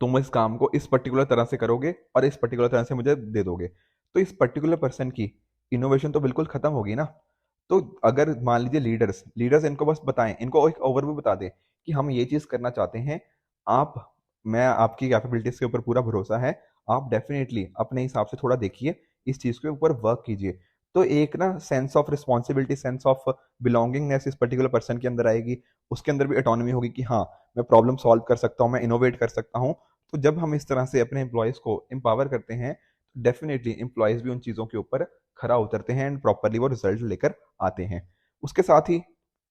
तुम इस काम को इस पर्टिकुलर तरह से करोगे और इस पर्टिकुलर तरह से मुझे दे दोगे, तो इस पर्टिकुलर पर्सन की इनोवेशन तो बिल्कुल खत्म होगी ना। तो अगर मान लीजिए लीडर्स लीडर्स इनको बस बताएं, इनको एक ओवरव्यू बता दे कि हम ये चीज करना चाहते हैं, आप, मैं आपकी कैपेबिलिटीज के ऊपर पूरा भरोसा है, आप डेफिनेटली अपने हिसाब से थोड़ा देखिए, इस चीज के ऊपर वर्क कीजिए, तो एक ना sense of responsibility, sense of belongingness इस पर्टिकुलर पर्सन के अंदर आएगी। उसके अंदर भी ऑटोनॉमी होगी कि हाँ मैं प्रॉब्लम सॉल्व कर सकता हूँ, मैं इनोवेट कर सकता हूँ। तो जब हम इस तरह से अपने एम्प्लॉयज को एम्पावर करते हैं, तो डेफिनेटली एम्प्लॉयज भी उन चीज़ों के ऊपर खरा उतरते हैं एंड प्रॉपरली वो रिजल्ट लेकर आते हैं। उसके साथ ही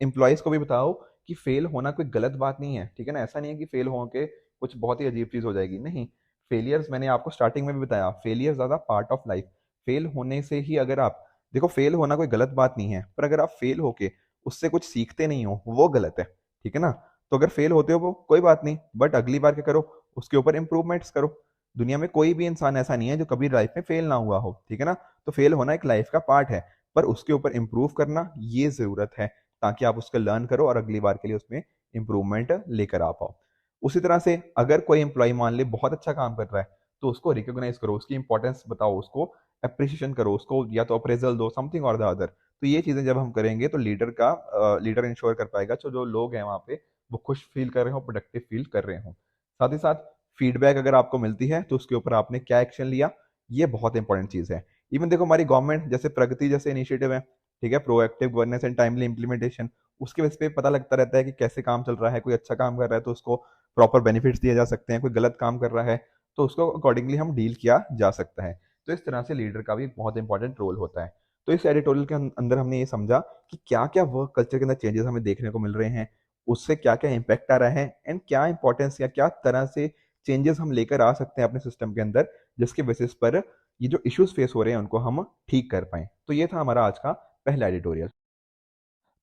एम्प्लॉयज को भी बताओ कि फेल होना कोई गलत बात नहीं है, ठीक है ना, ऐसा नहीं है कि फेल हो के कुछ बहुत ही अजीब चीज़ हो जाएगी, नहीं। फेलियर्स मैंने आपको स्टार्टिंग में भी बताया, failures are the part of life. Fail होने से ही अगर आप, देखो फेल होना कोई गलत बात नहीं है, पर अगर आप फेल होके उससे कुछ सीखते नहीं हो वो गलत है, ठीक है ना। तो अगर फेल होते हो वो कोई बात नहीं, बट अगली बार क्या करो, उसके ऊपर इंप्रूवमेंट्स करो। दुनिया में कोई भी इंसान ऐसा नहीं है जो कभी लाइफ में फेल ना हुआ हो, ठीक है ना। तो फेल होना एक लाइफ का पार्ट है, पर उसके ऊपर इंप्रूव करना ये जरूरत है, ताकि आप उसको लर्न करो और अगली बार के लिए उसमें इंप्रूवमेंट लेकर आ पाओ। उसी तरह से अगर कोई एम्प्लॉय मान ले बहुत अच्छा काम कर रहा है, तो उसको रिकॉग्नाइज करो, उसकी इंपॉर्टेंस बताओ, उसको अप्रिशिएशन करो, उसको या तो अप्रेजल दो, समथिंग और द अदर। तो ये चीजें जब हम करेंगे तो लीडर इंश्योर कर पाएगा जो लोग हैं वहाँ पे वो खुश फील कर रहे हो, प्रोडक्टिव फील कर रहे हो। साथ ही साथ फीडबैक अगर आपको मिलती है तो उसके ऊपर आपने क्या एक्शन लिया, ये बहुत इंपॉर्टेंट चीज है। इवन देखो हमारी गवर्नमेंट जैसे प्रगति जैसे इनिशिएटिव है, ठीक है, proactive governance and timely implementation, उसके बेस पे पता लगता रहता है कि कैसे काम चल रहा है। कोई अच्छा काम कर रहा है तो उसको प्रॉपर बेनिफिट्स दिए जा सकते हैं, कोई गलत काम कर रहा है तो उसको अकॉर्डिंगली हम डील किया जा सकता है। तो इस तरह से लीडर का भी बहुत इंपॉर्टेंट रोल होता है। तो इस एडिटोरियल के अंदर हमने ये समझा कि क्या क्या वर्क कल्चर के अंदर चेंजेस हमें देखने को मिल रहे हैं, उससे क्या क्या इम्पैक्ट आ रहा है, एंड क्या इंपॉर्टेंस या क्या तरह से चेंजेस हम लेकर आ सकते हैं अपने सिस्टम के अंदर, जिसके बेसिस पर ये जो इश्यूज फेस हो रहे हैं उनको हम ठीक कर पाए। तो ये था हमारा आज का पहला एडिटोरियल।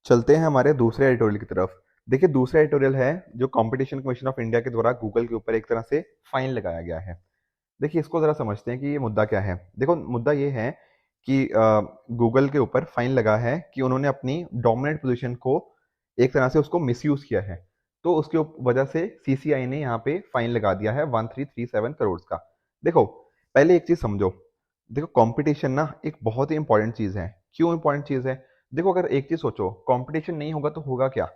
चलते हैं हमारे दूसरे एडिटोरियल की तरफ। देखिए दूसरा एडिटोरियल है जो कंपटीशन कमीशन ऑफ इंडिया के द्वारा गूगल के ऊपर एक तरह से फाइन लगाया गया है। देखिए इसको जरा समझते हैं कि ये मुद्दा क्या है। देखो मुद्दा ये है कि गूगल के ऊपर फाइन लगा है कि उन्होंने अपनी डोमिनेंट पोजीशन को एक तरह से उसको मिसयूज किया है। तो उसके वजह से सीसीआई ने यहाँ पे फाइन लगा दिया है 1337 करोड़ का। देखो पहले एक चीज समझो, देखो कंपटीशन ना एक बहुत ही इंपॉर्टेंट चीज है। क्यों इंपॉर्टेंट चीज है? देखो अगर एक चीज सोचो, कंपटीशन नहीं होगा तो होगा क्या।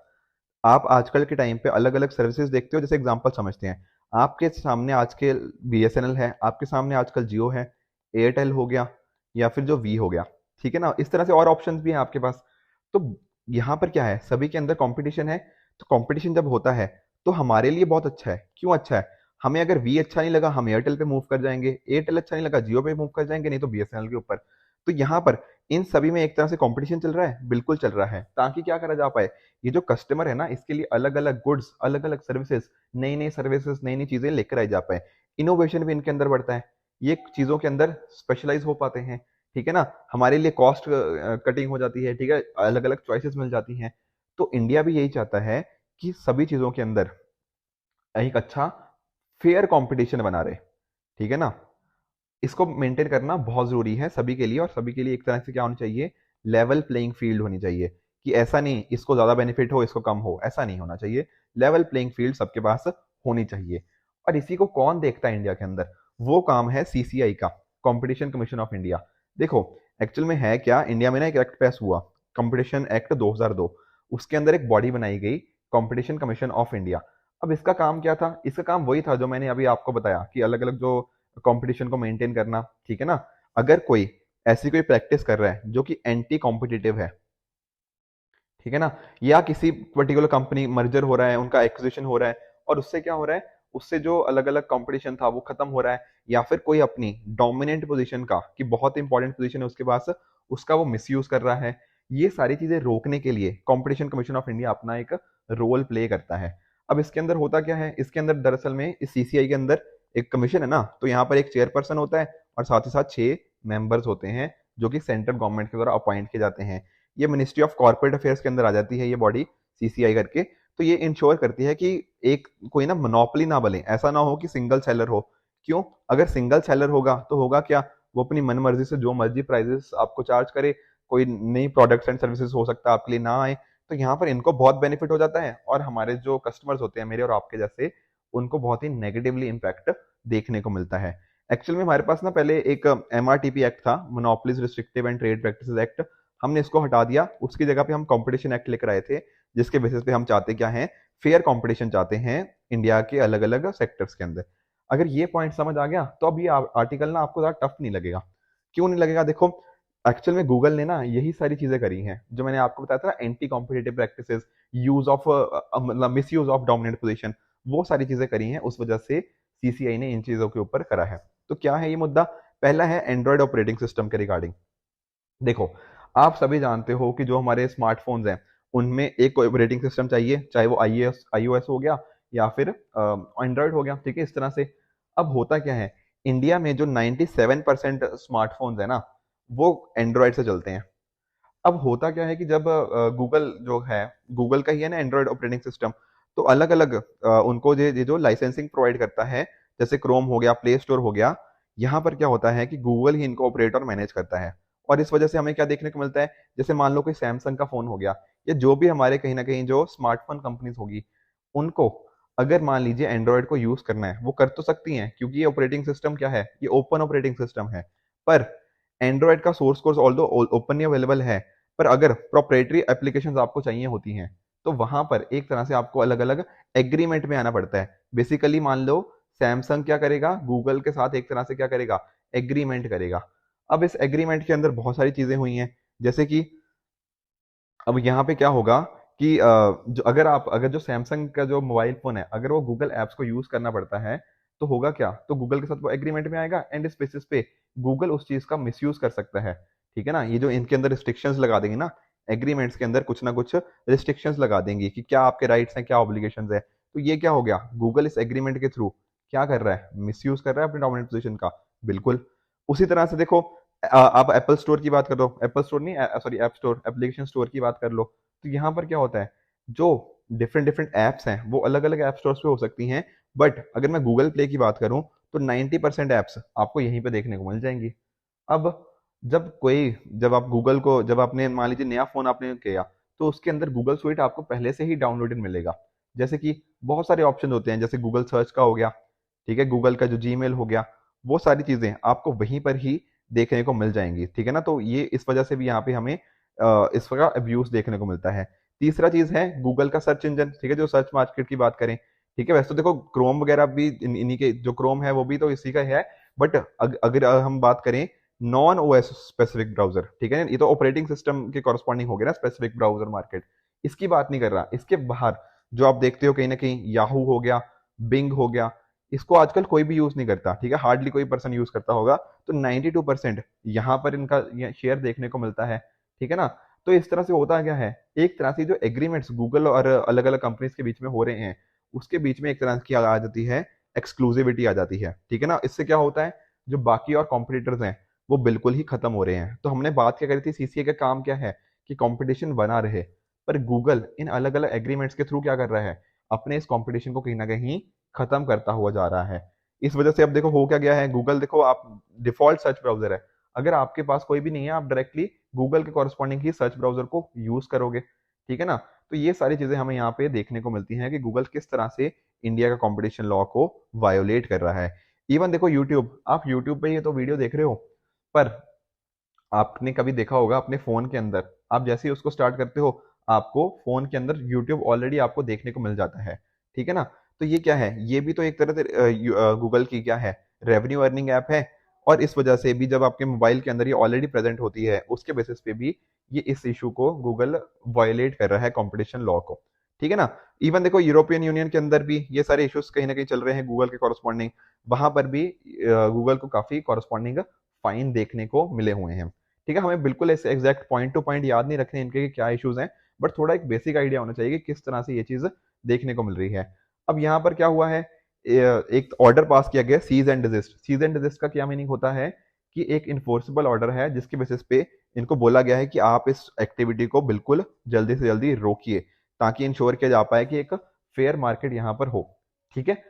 आप आजकल के टाइम पे अलग अलग सर्विसेज देखते हो, जैसे एग्जांपल समझते हैं, आपके सामने आज के बीएसएनएल है, आपके सामने आजकल जियो है, एयरटेल हो गया, या फिर जो वी हो गया, ठीक है ना, इस तरह से और ऑप्शंस भी हैं आपके पास। तो यहाँ पर क्या है, सभी के अंदर कंपटीशन है। तो कंपटीशन जब होता है तो हमारे लिए बहुत अच्छा है। क्यों अच्छा है? हमें अगर वी अच्छा नहीं लगा हम एयरटेल पे मूव कर जाएंगे, एयरटेल अच्छा नहीं लगा जियो पे मूव कर जाएंगे, नहीं तो बीएसएनएल के ऊपर। तो यहाँ पर इन सभी में एक तरह से कंपटीशन चल रहा है, बिल्कुल चल रहा है, ताकि क्या करा जा पाए, ये जो कस्टमर है ना इसके लिए अलग अलग गुड्स, अलग अलग सर्विसेज, नई नई सर्विसेज, नई नई चीजें लेकर आई जा पाए। इनोवेशन भी इनके अंदर बढ़ता है, ये चीजों के अंदर स्पेशलाइज हो पाते हैं, ठीक है ना। हमारे लिए कॉस्ट कटिंग हो जाती है, ठीक है, अलग अलग चॉइसेस मिल जाती हैं। तो इंडिया भी यही चाहता है कि सभी चीज़ों के अंदर एक अच्छा फेयर कंपटीशन बना रहे, ठीक है ना। इसको मेंटेन करना बहुत जरूरी है सभी के लिए, और सभी के लिए एक तरह से क्या होनी चाहिए, लेवल प्लेइंग फील्ड होनी चाहिए। कि ऐसा नहीं इसको ज्यादा बेनिफिट हो इसको कम हो, ऐसा नहीं होना चाहिए। लेवल प्लेइंग फील्ड सबके पास होनी चाहिए। और इसी को कौन देखता है इंडिया के अंदर, वो काम है सीसीआई का, कंपटीशन कमीशन ऑफ इंडिया। देखो एक्चुअल में है क्या, इंडिया में ना एक एक्ट पास हुआ, कंपटीशन एक्ट 2002। उसके अंदर एक बॉडी बनाई गई, कंपटीशन कमीशन ऑफ इंडिया। अब इसका काम क्या था, इसका काम वही था जो मैंने अभी आपको बताया कि अलग अलग जो कंपटीशन को मेंटेन करना, ठीक है ना। अगर कोई ऐसी कोई प्रैक्टिस कर रहा है जो कि एंटी कॉम्पिटिटिव है, ठीक है ना, या किसी पर्टिकुलर कंपनी मर्जर हो रहा है, उनका एक्विजिशन हो रहा है, और उससे क्या हो रहा है, उससे जो अलग अलग कंपटीशन था वो खत्म हो रहा है, या फिर कोई अपनी डोमिनेंट पोजीशन का, कि बहुत इंपॉर्टेंट पोजीशन है उसके पास, उसका वो मिसयूज कर रहा है, ये सारी चीजें रोकने के लिए कंपटीशन कमीशन ऑफ इंडिया अपना एक रोल प्ले करता है। अब इसके अंदर होता क्या है, इसके अंदर दरअसल में इस सीसीआई के अंदर एक कमीशन है ना, तो यहाँ पर एक चेयरपर्सन होता है और साथ ही साथ 6 मेंबर्स होते हैं जो कि सेंट्रल गवर्नमेंट के द्वारा अपॉइंट किए जाते हैं। ये मिनिस्ट्री ऑफ कॉर्पोरेट अफेयर्स के अंदर आ जाती है ये बॉडी, सीसीआई करके। तो ये इंश्योर करती है कि एक कोई ना मोनोपोली ना बने, ऐसा ना हो कि सिंगल सेलर हो। क्यों, अगर सिंगल सेलर होगा तो होगा क्या, वो अपनी मन मर्जी से जो मर्जी प्राइजेस आपको चार्ज करे, कोई नई प्रोडक्ट्स एंड सर्विसेज हो सकता है आपके लिए ना आए, तो यहाँ पर इनको बहुत बेनिफिट हो जाता है, और हमारे जो कस्टमर्स होते हैं मेरे और आपके जैसे, उनको बहुत ही नेगेटिवली इम्पैक्ट देखने को मिलता है। एक्चुअल में हमारे पास ना पहले एक एमआरटीपी एक्ट था, monopolies restrictive and trade practices act, हमने इसको हटा दिया, उसकी जगह पे हम कंपटीशन एक्ट लेकर आए थे, जिसके बेसिस पे हम चाहते क्या है, फेयर कंपटीशन चाहते हैं इंडिया के अलग अलग सेक्टर्स के अंदर। अगर ये पॉइंट समझ आ गया तो अब ये आर्टिकल ना आपको ज्यादा टफ नहीं लगेगा। क्यों नहीं लगेगा, देखो एक्चुअल में गूगल ने ना यही सारी चीजें करी हैं जो मैंने आपको बताया था ना, anti competitive practices, use of मतलब misuse of dominant position, वो सारी चीजें करी हैं, उस वजह से सीसीआई ने इन चीजों के ऊपर करा है। तो क्या है ये मुद्दा, पहला है एंड्रॉयड ऑपरेटिंग सिस्टम के रिगार्डिंग। देखो आप सभी जानते हो कि जो हमारे स्मार्टफोन्स हैं उनमें एक ऑपरेटिंग सिस्टम चाहिए, चाहे वो आईओएस हो गया या फिर एंड्रॉयड हो गया, ठीक है, इस तरह से। अब होता क्या है, इंडिया में जो 97% स्मार्टफोन्स है ना, वो एंड्रॉयड से चलते हैं। अब होता क्या है कि जब गूगल जो है, गूगल का ही है ना एंड्रॉयड ऑपरेटिंग सिस्टम, तो अलग अलग उनको ये जो लाइसेंसिंग प्रोवाइड करता है, जैसे क्रोम हो गया, प्ले स्टोर हो गया, यहाँ पर क्या होता है कि गूगल ही इनको ऑपरेट और मैनेज करता है। और इस वजह से हमें क्या देखने को मिलता है, जैसे मान लो कोई सैमसंग का फोन हो गया, या जो भी हमारे कहीं ना कहीं जो स्मार्टफोन कंपनीज होगी, उनको अगर मान लीजिए एंड्रॉयड को यूज करना है, वो कर तो सकती हैं, क्योंकि ये ऑपरेटिंग सिस्टम क्या है, ये ओपन ऑपरेटिंग सिस्टम है। पर एंड्रॉयड का source code although openly available है, पर अगर प्रोप्राइटरी एप्लीकेशंस आपको चाहिए होती हैं, तो वहां पर एक तरह से आपको अलग अलग एग्रीमेंट में आना पड़ता है। बेसिकली मान लो सैमसंग क्या करेगा, गूगल के साथ एक तरह से क्या करेगा, एग्रीमेंट करेगा। अब इस एग्रीमेंट के अंदर बहुत सारी चीजें हुई हैं, जैसे कि अब यहाँ पे क्या होगा कि जो अगर जो सैमसंग का जो मोबाइल फोन है, अगर वो गूगल एप्स को यूज करना पड़ता है, तो होगा क्या, तो गूगल के साथ वो एग्रीमेंट में आएगा, एंड इस बेसिस पे गूगल उस चीज का मिसयूज कर सकता है, ठीक है ना। ये जो इनके अंदर रिस्ट्रिक्शंस लगा देंगे ना, एग्रीमेंट्स के अंदर कुछ ना कुछ रिस्ट्रिक्शंस लगा देंगे कि क्या आपके राइट्स हैं, क्या ऑब्लिगेशंस है। तो ये क्या हो गया, गूगल इस एग्रीमेंट के थ्रू क्या कर रहा है, मिसयूज कर रहा है अपने डोमिनेंट पोजीशन का। बिल्कुल उसी तरह से देखो, आप एप्पल स्टोर की बात कर लो, एप्पल स्टोर नहीं, sorry app store, application store की बात कर लो, तो यहाँ पर क्या होता है, जो डिफरेंट डिफरेंट एप्स हैं वो अलग अलग ऐप स्टोर्स पे हो सकती हैं, बट अगर मैं गूगल प्ले की बात करूं तो 90% ऐप्स आपको यहीं पे देखने को मिल जाएंगी। अब जब आप गूगल को, जब आपने मान लीजिए नया फोन आपने किया, तो उसके अंदर गूगल स्वीट आपको पहले से ही डाउनलोडेड मिलेगा। जैसे कि बहुत सारे ऑप्शन होते हैं, जैसे गूगल सर्च का हो गया, ठीक है, गूगल का जो जीमेल हो गया, वो सारी चीजें आपको वहीं पर ही देखने को मिल जाएंगी, ठीक है ना। तो ये इस वजह से भी यहाँ पे हमें इसका अब्यूज देखने को मिलता है। तीसरा चीज है गूगल का सर्च इंजन, ठीक है, जो सर्च मार्केट की बात करें, ठीक है, वैसे तो देखो क्रोम वगैरह भी इन्हीं के, जो क्रोम है वो भी तो इसी का है, बट अगर हम बात करें नॉन ओएस स्पेसिफिक ब्राउजर, ठीक है, ये तो ऑपरेटिंग सिस्टम के कॉरस्पॉन्डिंग हो गया ना स्पेसिफिक ब्राउजर मार्केट, इसकी बात नहीं कर रहा। इसके बाहर जो आप देखते हो कहीं ना कहीं याहू हो गया, बिंग हो गया, इसको आजकल कोई भी यूज नहीं करता, ठीक है, हार्डली कोई पर्सन यूज करता होगा। तो 92% यहाँ पर इनका शेयर देखने को मिलता है, ठीक है ना। तो इस तरह से होता क्या है, एक तरह से जो एग्रीमेंट्स गूगल और अलग अलग कंपनीज के बीच में हो रहे हैं, उसके बीच में एक तरह की आ जाती है, एक्सक्लूसिविटी आ जाती है, ठीक है ना। इससे क्या होता है, जो बाकी और कॉम्पिटिटर्स हैं वो बिल्कुल ही खत्म हो रहे हैं। तो हमने बात क्या करी थी, सीसीए का काम क्या है कि कंपटीशन बना रहे, पर गूगल इन अलग अलग एग्रीमेंट्स के थ्रू क्या कर रहा है, अपने इस कंपटीशन को कहीं ना कहीं खत्म करता हुआ जा रहा है। इस वजह से अब देखो हो क्या गया है, गूगल देखो आप डिफॉल्ट सर्च ब्राउजर है, अगर आपके पास कोई भी नहीं है आप डायरेक्टली गूगल के कॉरस्पॉन्डिंग ही सर्च ब्राउजर को यूज करोगे, ठीक है ना। तो ये सारी चीजें हमें यहाँ पे देखने को मिलती हैं कि गूगल किस तरह से इंडिया का कंपटीशन लॉ को वायोलेट कर रहा है। इवन देखो यूट्यूब, आप यूट्यूब पे ये तो वीडियो देख रहे हो, पर आपने कभी देखा होगा अपने फोन के अंदर, आप जैसे ही उसको स्टार्ट करते हो आपको फोन के अंदर यूट्यूब ऑलरेडी आपको देखने को मिल जाता है, ठीक है ना। तो ये क्या है, ये भी तो एक तरह से गूगल की क्या है, रेवेन्यू अर्निंग ऐप है। और इस वजह से भी जब आपके मोबाइल के अंदर ये ऑलरेडी प्रेजेंट होती है, उसके बेसिस पे भी ये इस इशू को गूगल वायलेट कर रहा है कंपटीशन लॉ को, ठीक है ना। इवन देखो यूरोपियन यूनियन के अंदर भी ये सारे इश्यूज कहीं ना कहीं चल रहे हैं गूगल के कॉरस्पॉन्डिंग, वहां पर भी गूगल को काफी कॉरस्पॉन्डिंग फाइन देखने को मिले हुए हैं, ठीक है। हमें बिल्कुल ऐसे एग्जैक्ट पॉइंट टू पॉइंट याद नहीं रखने इनके कि क्या इश्यूज हैं, बट थोड़ा एक बेसिक आइडिया होना चाहिए कि किस तरह से ये चीज देखने को मिल रही है। अब यहाँ पर क्या हुआ है, एक ऑर्डर पास किया गया cease and desist. Cease and desist का क्या मीनिंग होता है कि एक इन्फोर्सेबल ऑर्डर है जिसके बेसिस पे इनको बोला गया है कि आप इस एक्टिविटी को बिल्कुल जल्दी से जल्दी रोकिए, ताकि इंश्योर किया जा पाए कि एक फेयर मार्केट यहाँ पर हो, ठीक है।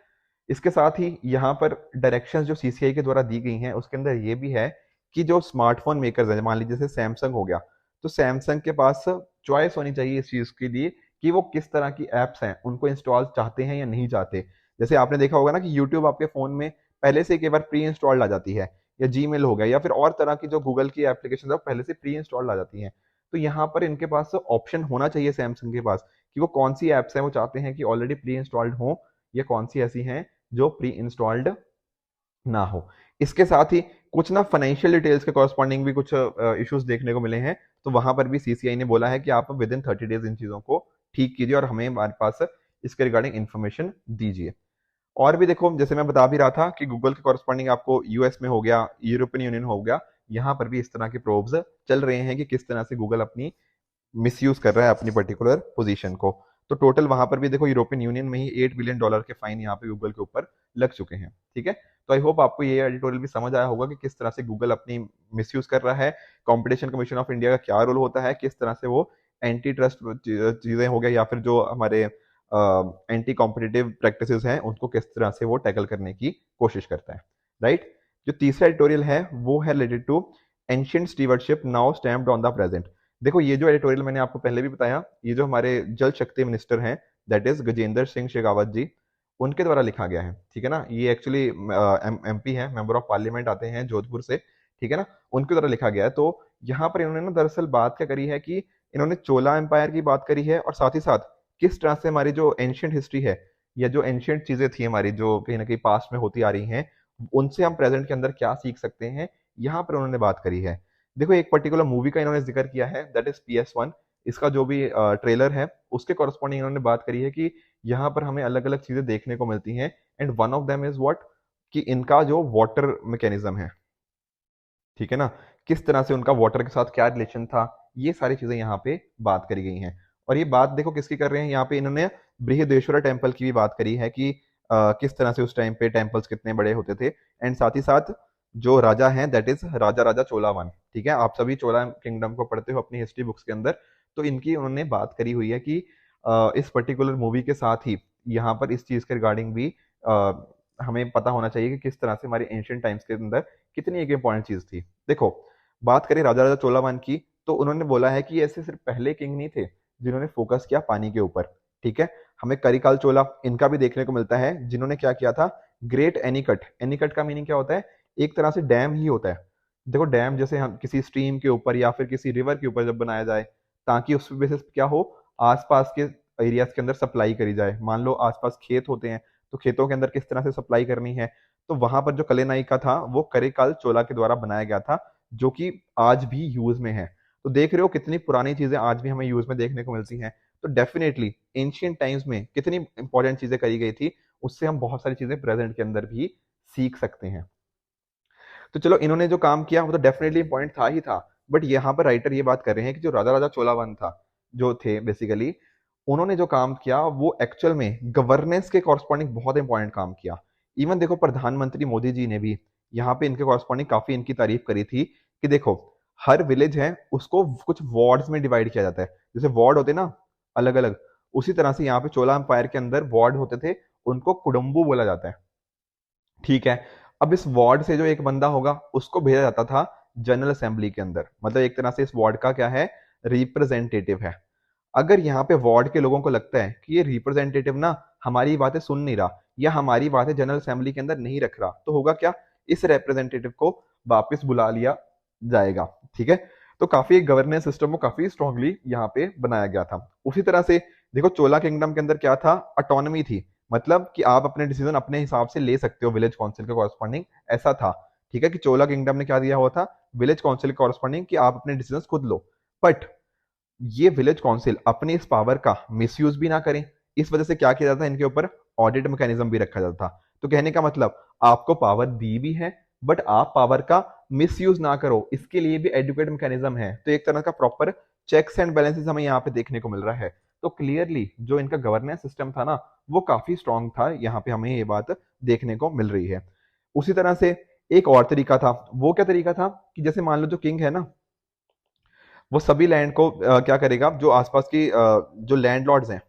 इसके साथ ही यहाँ पर डायरेक्शंस जो सीसीआई के द्वारा दी गई हैं उसके अंदर ये भी है कि जो स्मार्टफोन मेकर्स हैं, मान लीजिए जैसे सैमसंग हो गया, तो सैमसंग के पास चॉइस होनी चाहिए इस चीज के लिए कि वो किस तरह की एप्स हैं उनको इंस्टॉल चाहते हैं या नहीं चाहते। जैसे आपने देखा होगा ना कि यूट्यूब आपके फोन में पहले से एक बार प्री इंस्टॉल्ड आ जाती है, या जीमेल हो गया या फिर और तरह की जो गूगल की एप्लीकेशन है वो पहले से प्री इंस्टॉल्ड आ जाती हैं। तो यहाँ पर इनके पास ऑप्शन होना चाहिए सैमसंग के पास कि वो कौन सी एप्स हैं वो चाहते हैं कि ऑलरेडी प्री इंस्टॉल्ड हो, या कौन सी ऐसी हैं जो प्री इंस्टॉल्ड ना हो। इसके साथ ही कुछ ना फाइनेंशियल डिटेल्स के कॉरस्पॉन्डिंग भी कुछ इश्यूज देखने को मिले हैं, तो वहां पर भी सीसीआई ने बोला है कि आप विद इन 30 डेज इन चीजों को ठीक कीजिए और हमें हमारे पास इसके रिगार्डिंग इन्फॉर्मेशन दीजिए। और भी देखो जैसे मैं बता भी रहा था कि गूगल के कॉरस्पॉन्डिंग आपको यूएस में हो गया, यूरोपियन यूनियन हो गया, यहाँ पर भी इस तरह के प्रोब्स चल रहे हैं कि किस तरह से गूगल अपनी मिसयूज कर रहा है अपनी पर्टिकुलर पोजीशन को। तो टोटल वहां पर भी देखो यूरोपियन यूनियन में ही $8 बिलियन के फाइन यहाँ पे गूगल के ऊपर लग चुके हैं, ठीक है। तो आई होप आपको ये एडिटोरियल भी समझ आया होगा कि किस तरह से गूगल अपनी मिसयूज कर रहा है, कंपटीशन कमीशन ऑफ इंडिया का क्या रोल होता है, किस तरह से वो एंटी ट्रस्ट चीजें हो गया या फिर जो हमारे एंटी कॉम्पिटिटिव प्रैक्टिसेस हैं उनको किस तरह से वो टैकल करने की कोशिश करता है, राइट। जो तीसरा एडिटोरियल है वो है related to ancient stewardship now stamped on the present. देखो ये जो एडिटोरियल मैंने आपको पहले भी बताया, ये जो हमारे जल शक्ति मिनिस्टर हैं दैट इज गजेंद्र सिंह शेखावत जी, उनके द्वारा लिखा गया है, ठीक है ना। ये एक्चुअली एमपी है, मेंबर ऑफ पार्लियामेंट आते हैं जोधपुर से, ठीक है ना, उनके द्वारा लिखा गया है। तो यहाँ पर इन्होंने ना दरअसल बात क्या करी है कि इन्होंने चोला एम्पायर की बात करी है और साथ ही साथ किस तरह से हमारी जो एंशियंट हिस्ट्री है या जो एंशियंट चीजें थी हमारी जो कहीं ना कहीं पास्ट में होती आ रही हैं, उनसे हम प्रेजेंट के अंदर क्या सीख सकते हैं, यहाँ पर उन्होंने बात करी है। देखो एक पर्टिकुलर मूवी का इन्होंने जिक्र किया है दैट इज PS1, इसका जो भी ट्रेलर है उसके कॉरस्पॉन्डिंग इन्होंने बात करी है कि यहाँ पर हमें अलग अलग चीजें देखने को मिलती हैं, and one of them is what, कि इनका जो वाटर मैकेनिज्म है, ठीक है ना, किस तरह से उनका वाटर के साथ क्या रिलेशन था, ये सारी चीजें यहाँ पे बात करी गई हैं। और ये बात देखो किसकी कर रहे हैं, यहाँ पे इन्होंने बृहदेश्वरा टेम्पल की भी बात करी है कि किस तरह से उस टाइम पे टेम्पल्स कितने बड़े होते थे, एंड साथ ही साथ जो राजा हैं that is Raja Raja Chola one, ठीक है। आप सभी चोला किंगडम को पढ़ते हो अपनी हिस्ट्री बुक्स के अंदर, तो इनकी उन्होंने बात करी हुई है कि इस पर्टिकुलर मूवी के साथ ही यहाँ पर इस चीज के रिगार्डिंग भी हमें पता होना चाहिए कि किस तरह से हमारे एंशियंट टाइम्स के अंदर कितनी एक इंपॉर्टेंट चीज थी। देखो बात करें राजा राजा चोलावन की, तो उन्होंने बोला है कि ऐसे सिर्फ पहले किंग नहीं थे जिन्होंने फोकस किया पानी के ऊपर, ठीक है। हमें करिकाल चोला इनका भी देखने को मिलता है जिन्होंने क्या किया था, ग्रेट एनीकट, एनीकट का मीनिंग क्या होता है, एक तरह से डैम ही होता है। देखो डैम जैसे हम किसी स्ट्रीम के ऊपर या फिर किसी रिवर के ऊपर जब बनाया जाए, ताकि उस बेसिस पे क्या हो, आसपास के एरियाज के अंदर सप्लाई करी जाए। मान लो आसपास खेत होते हैं तो खेतों के अंदर किस तरह से सप्लाई करनी है, तो वहां पर जो कलेनायिका था वो करिकाल चोला के द्वारा बनाया गया था, जो कि आज भी यूज में है। तो देख रहे हो कितनी पुरानी चीजें आज भी हमें यूज में देखने को मिलती हैं। तो डेफिनेटली एंशियंट टाइम्स में कितनी इंपॉर्टेंट चीजें करी गई थी, उससे हम बहुत सारी चीजें प्रेजेंट के अंदर भी सीख सकते हैं। तो चलो इन्होंने जो काम किया वो तो डेफिनेटली इंपॉर्टेंट था ही था, बट यहाँ पर राइटर ये बात कर रहे हैं कि जो राजा राजा चोलावन था, जो थे बेसिकली, उन्होंने जो काम किया वो एक्चुअल में गवर्नेंस के कॉरस्पॉन्डिंग बहुत इंपॉर्टेंट काम किया। इवन देखो प्रधानमंत्री मोदी जी ने भी यहाँ पे इनके कॉरस्पॉन्डिंग काफी इनकी तारीफ करी थी कि देखो हर विलेज है उसको कुछ वार्ड्स में डिवाइड किया जाता है। जैसे वार्ड होते हैं ना, अलग अलग। उसी तरह से यहाँ पे चोला एम्पायर के अंदर वार्ड होते थे, उनको कुडम्बू बोला जाता है। ठीक है। अब इस वार्ड से जो एक बंदा होगा उसको भेजा जाता था जनरल असेंबली के अंदर, मतलब एक तरह से इस वार्ड का क्या है, रिप्रेजेंटेटिव है। अगर यहाँ पे वार्ड के लोगों को लगता है कि ये रिप्रेजेंटेटिव ना हमारी बातें सुन नहीं रहा या हमारी बातें जनरल असेंबली के अंदर नहीं रख रहा, तो होगा क्या, इस रिप्रेजेंटेटिव को वापस बुला लिया जाएगा। ठीक है। तो काफी गवर्नेंस सिस्टम को काफी स्ट्रांगली यहाँ पे बनाया गया था। उसी तरह से देखो चोला किंगडम के अंदर क्या था, ऑटोनॉमी थी, मतलब कि आप अपने डिसीजन अपने हिसाब से ले सकते हो विलेज काउंसिल के कॉरस्पॉन्डिंग, ऐसा था। ठीक है, कि चोला किंगडम ने क्या दिया हुआ था, विलेज काउंसिल के कॉरस्पॉन्डिंग, कि आप अपने डिसीजन खुद लो। बट ये विलेज काउंसिल अपने इस पावर का मिसयूज भी ना करें, इस वजह से क्या किया जाता है, इनके ऊपर ऑडिट मैकेनिज्म भी रखा जाता था। तो कहने का मतलब आपको पावर दी भी है, बट आप पावर का मिसयूज ना करो, इसके लिए भी एडुकेट मैकेनिज्म है। तो एक तरह का प्रॉपर चेक्स एंड बैलेंसेस हमें यहाँ पे देखने को मिल रहा है। तो क्लियरली जो इनका गवर्नेंस सिस्टम था ना, वो काफी स्ट्रांग था, यहाँ पे हमें ये बात देखने को मिल रही है। उसी तरह से एक और तरीका था, वो क्या तरीका था कि जैसे मान लो जो किंग है ना, वो सभी लैंड को क्या करेगा, जो आसपास की जो लैंडलॉर्ड्स हैं,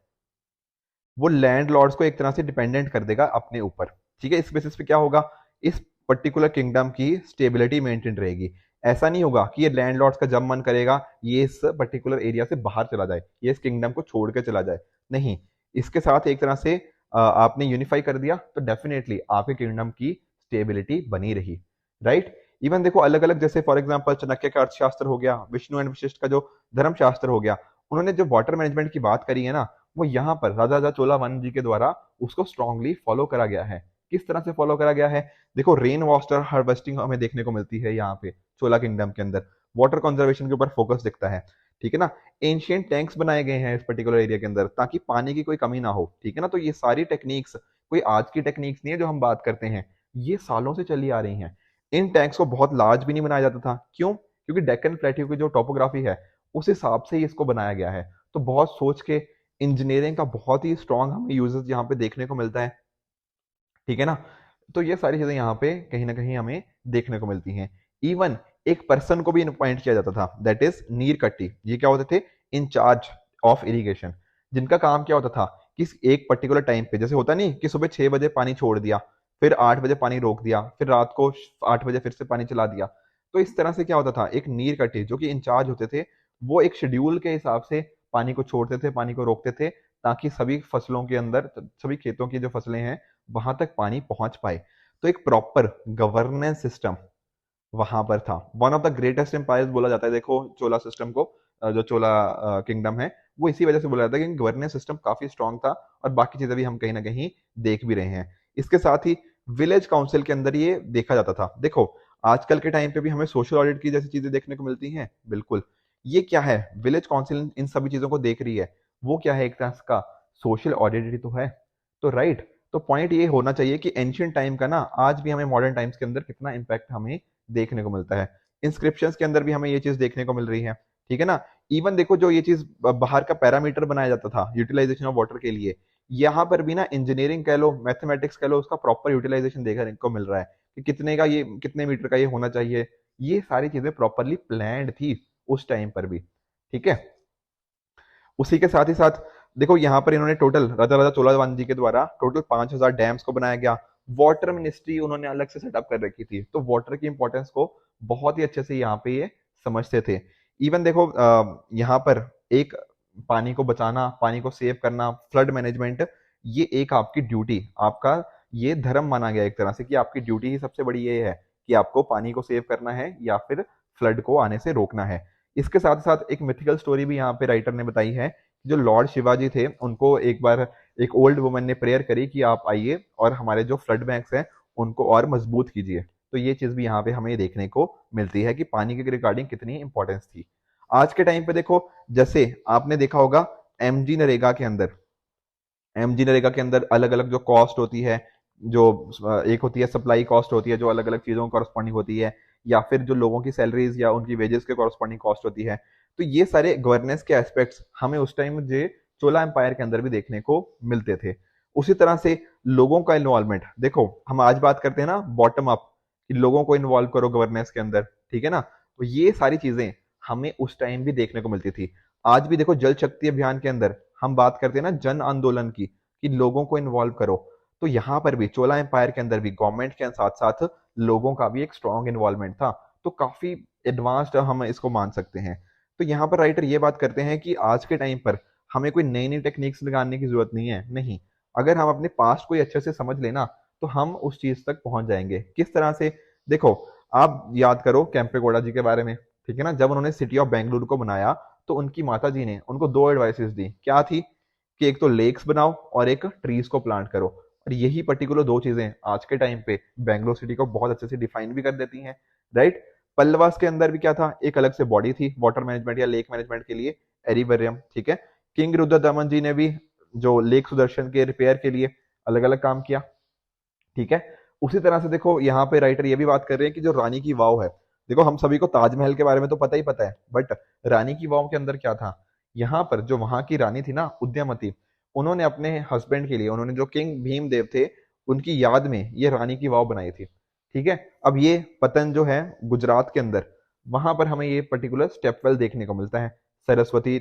वो लैंडलॉर्ड्स को एक तरह से डिपेंडेंट कर देगा अपने ऊपर। ठीक है, इस बेसिस पे क्या होगा, इस पर्टिकुलर किंगडम की स्टेबिलिटी मेंटेन रहेगी। ऐसा नहीं होगा कि ये लैंडलॉर्ड्स का जब मन करेगा ये इस पर्टिकुलर एरिया से बाहर चला जाए, ये इस किंगडम को छोड़ के चला जाए, नहीं। इसके साथ एक तरह से आपने यूनिफाई कर दिया तो डेफिनेटली आपके किंगडम की स्टेबिलिटी बनी रही। राइट। इवन देखो अलग अलग, जैसे फॉर एग्जांपल चाणक्य का अर्थशास्त्र हो गया, विष्णु एंड वशिष्ठ का जो धर्मशास्त्र हो गया, उन्होंने जो वाटर मैनेजमेंट की बात करी है ना, वो यहाँ पर राजा राजा चोलावन जी के द्वारा उसको स्ट्रांगली फॉलो करा गया है। किस तरह से फॉलो करा गया है, देखो रेन वाटर हार्वेस्टिंग हमें देखने को मिलती है यहाँ पे चोला किंगडम के अंदर, वाटर कंजर्वेशन के ऊपर फोकस दिखता है। ठीक है ना। एंशियंट टैंक्स बनाए गए हैं इस पर्टिकुलर एरिया के अंदर ताकि पानी की कोई कमी ना हो। ठीक है ना। तो ये सारी टेक्निक्स कोई आज की टेक्निक्स नहीं है जो हम बात करते हैं, ये सालों से चली आ रही हैं। इन टैंक्स को बहुत लार्ज भी नहीं बनाया जाता था, क्यों, क्योंकि डेक्कन प्लेट्यू की जो टोपोग्राफी है उस हिसाब से ही इसको बनाया गया है। तो बहुत सोच के इंजीनियरिंग का बहुत ही स्ट्रांग हमें यूजेस यहाँ पे देखने को मिलता है। ठीक है ना। तो ये सारी चीजें यहाँ पे कहीं ना कहीं हमें देखने को मिलती हैं। इवन एक पर्सन को भी अपॉइंट किया जाता था, दैट इज नीर कट्टी। ये क्या होते थे, इंचार्ज ऑफ इरिगेशन, जिनका काम क्या होता था कि एक पर्टिकुलर टाइम पे, जैसे होता नहीं कि सुबह 6 बजे पानी छोड़ दिया, फिर 8 बजे पानी रोक दिया, फिर रात को 8 बजे फिर से पानी चला दिया। तो इस तरह से क्या होता था, एक नीर कट्टी जो कि इंचार्ज होते थे, वो एक शेड्यूल के हिसाब से पानी को छोड़ते थे, पानी को रोकते थे, ताकि सभी फसलों के अंदर, सभी खेतों की जो फसलें हैं वहां तक पानी पहुंच पाए। तो एक प्रॉपर गवर्नेंस सिस्टम वहां पर था। One of the greatest empires बोला जाता है, देखो चोला सिस्टम को, जो चोला किंगडम है, वो इसी वजह से बोला जाता है कि गवर्नेंस सिस्टम काफी स्ट्रांग था, और बाकी चीजें भी हम कहीं ना कहीं देख भी रहे हैं। इसके साथ ही विलेज काउंसिल के अंदर ये देखा जाता था। देखो आजकल के टाइम पे भी हमें सोशल ऑडिट की जैसी चीजें देखने को मिलती हैं, बिल्कुल। ये क्या है, विलेज काउंसिल इन सभी चीजों को देख रही है, वो क्या है, एक तरह का सोशल ऑडिट ही तो है। तो राइट। तो पॉइंट ये होना चाहिए कि एंशियंट टाइम का ना आज भी हमें मॉडर्न टाइम्स के अंदर कितना इम्पैक्ट हमें देखने को मिलता है। इंस्क्रिप्शंस के अंदर भी हमें ये चीज देखने को मिल रही है। ठीक है ना। इवन देखो जो ये चीज बाहर का पैरामीटर बनाया जाता था यूटिलाइजेशन ऑफ वाटर के लिए, यहाँ पर भी ना इंजीनियरिंग कह लो, मैथमेटिक्स कह लो, उसका प्रॉपर यूटिलाइजेशन देखने को मिल रहा है कि कितने का ये, कितने मीटर का ये होना चाहिए। ये सारी चीजें प्रॉपरली प्लान्ड थी उस टाइम पर भी। ठीक है। उसी के साथ ही साथ देखो यहाँ पर इन्होंने टोटल राजा राजा चोलावन जी के द्वारा टोटल 5,000 डैम्स को बनाया गया। वाटर मिनिस्ट्री उन्होंने अलग से सेटअप कर रखी थी, तो वाटर की इंपॉर्टेंस को बहुत ही अच्छे से यहाँ पे ये समझते थे। इवन देखो यहाँ पर एक पानी को बचाना, पानी को सेव करना, फ्लड मैनेजमेंट, ये एक आपकी ड्यूटी, आपका ये धर्म माना गया एक तरह से कि आपकी ड्यूटी ही सबसे बड़ी ये है कि आपको पानी को सेव करना है या फिर फ्लड को आने से रोकना है। इसके साथ साथ एक मिथिकल स्टोरी भी यहाँ पे राइटर ने बताई है, जो लॉर्ड शिवाजी थे उनको एक बार एक ओल्ड वुमन ने प्रेयर करी कि आप आइए और हमारे जो फ्लड बैंक्स हैं उनको और मजबूत कीजिए। तो ये चीज भी यहाँ पे हमें देखने को मिलती है कि पानी के रिगार्डिंग कितनी इंपॉर्टेंस थी। आज के टाइम पे देखो, जैसे आपने देखा होगा एमजी नरेगा के अंदर, एमजी नरेगा के अंदर अलग अलग जो कॉस्ट होती है, जो एक होती है सप्लाई कॉस्ट होती है जो अलग अलग चीजों को कॉरस्पॉन्डिंग होती है, या फिर जो लोगों की सैलरीज या उनकी वेजेस के कॉरस्पॉन्डिंग कॉस्ट होती है। तो ये सारे गवर्नेंस के एस्पेक्ट्स हमें उस टाइम जो चोला एम्पायर के अंदर भी देखने को मिलते थे। उसी तरह से लोगों का इन्वॉल्वमेंट, देखो हम आज बात करते हैं ना बॉटम अप, कि लोगों को इन्वॉल्व करो गवर्नेंस के अंदर। ठीक है ना। तो ये सारी चीजें हमें उस टाइम भी देखने को मिलती थी। आज भी देखो जल शक्ति अभियान के अंदर हम बात करते हैं ना जन आंदोलन की, कि लोगों को इन्वॉल्व करो, तो यहाँ पर भी चोला एम्पायर के अंदर भी गवर्नमेंट के साथ साथ लोगों का भी एक स्ट्रॉन्ग इन्वॉल्वमेंट था। तो काफी एडवांस्ड हम इसको मान सकते हैं। तो यहाँ पर राइटर ये बात करते हैं कि आज के टाइम पर हमें कोई नई नई टेक्निक्स लगाने की जरूरत नहीं है, नहीं। अगर हम अपने पास्ट को अच्छे से समझ लेना तो हम उस चीज तक पहुंच जाएंगे। किस तरह से? देखो, आप याद करो कैंपेगौड़ा जी के बारे में, ठीक है ना। जब उन्होंने सिटी ऑफ बेंगलुरु को बनाया तो उनकी माता जी ने उनको दो एडवाइसेस दी। क्या थी? कि एक तो लेक्स बनाओ और एक ट्रीज को प्लांट करो। और यही पर्टिकुलर दो चीजें आज के टाइम पे बेंगलोर सिटी को बहुत अच्छे से डिफाइन भी कर देती हैं, राइट। पल्लवास के अंदर भी क्या था? एक अलग से बॉडी थी वाटर मैनेजमेंट या लेक मैनेजमेंट के लिए, एरिबरियम, ठीक है। किंग रुद्रदमन जी ने भी जो लेक सुदर्शन के रिपेयर के लिए अलग अलग काम किया, ठीक है। उसी तरह से देखो यहाँ पे राइटर ये भी बात कर रहे हैं कि जो रानी की वाव है, देखो हम सभी को ताजमहल के बारे में तो पता ही पता है, बट रानी की वाव के अंदर क्या था? यहाँ पर जो वहां की रानी थी ना, उद्यमती, उन्होंने अपने हस्बैंड के लिए, उन्होंने जो किंग भीमदेव थे उनकी याद में ये रानी की वाव बनाई थी, ठीक है। अब ये पतन जो है गुजरात के अंदर, वहां पर हमें ये पर्टिकुलर स्टेपवेल देखने को मिलता है, सरस्वती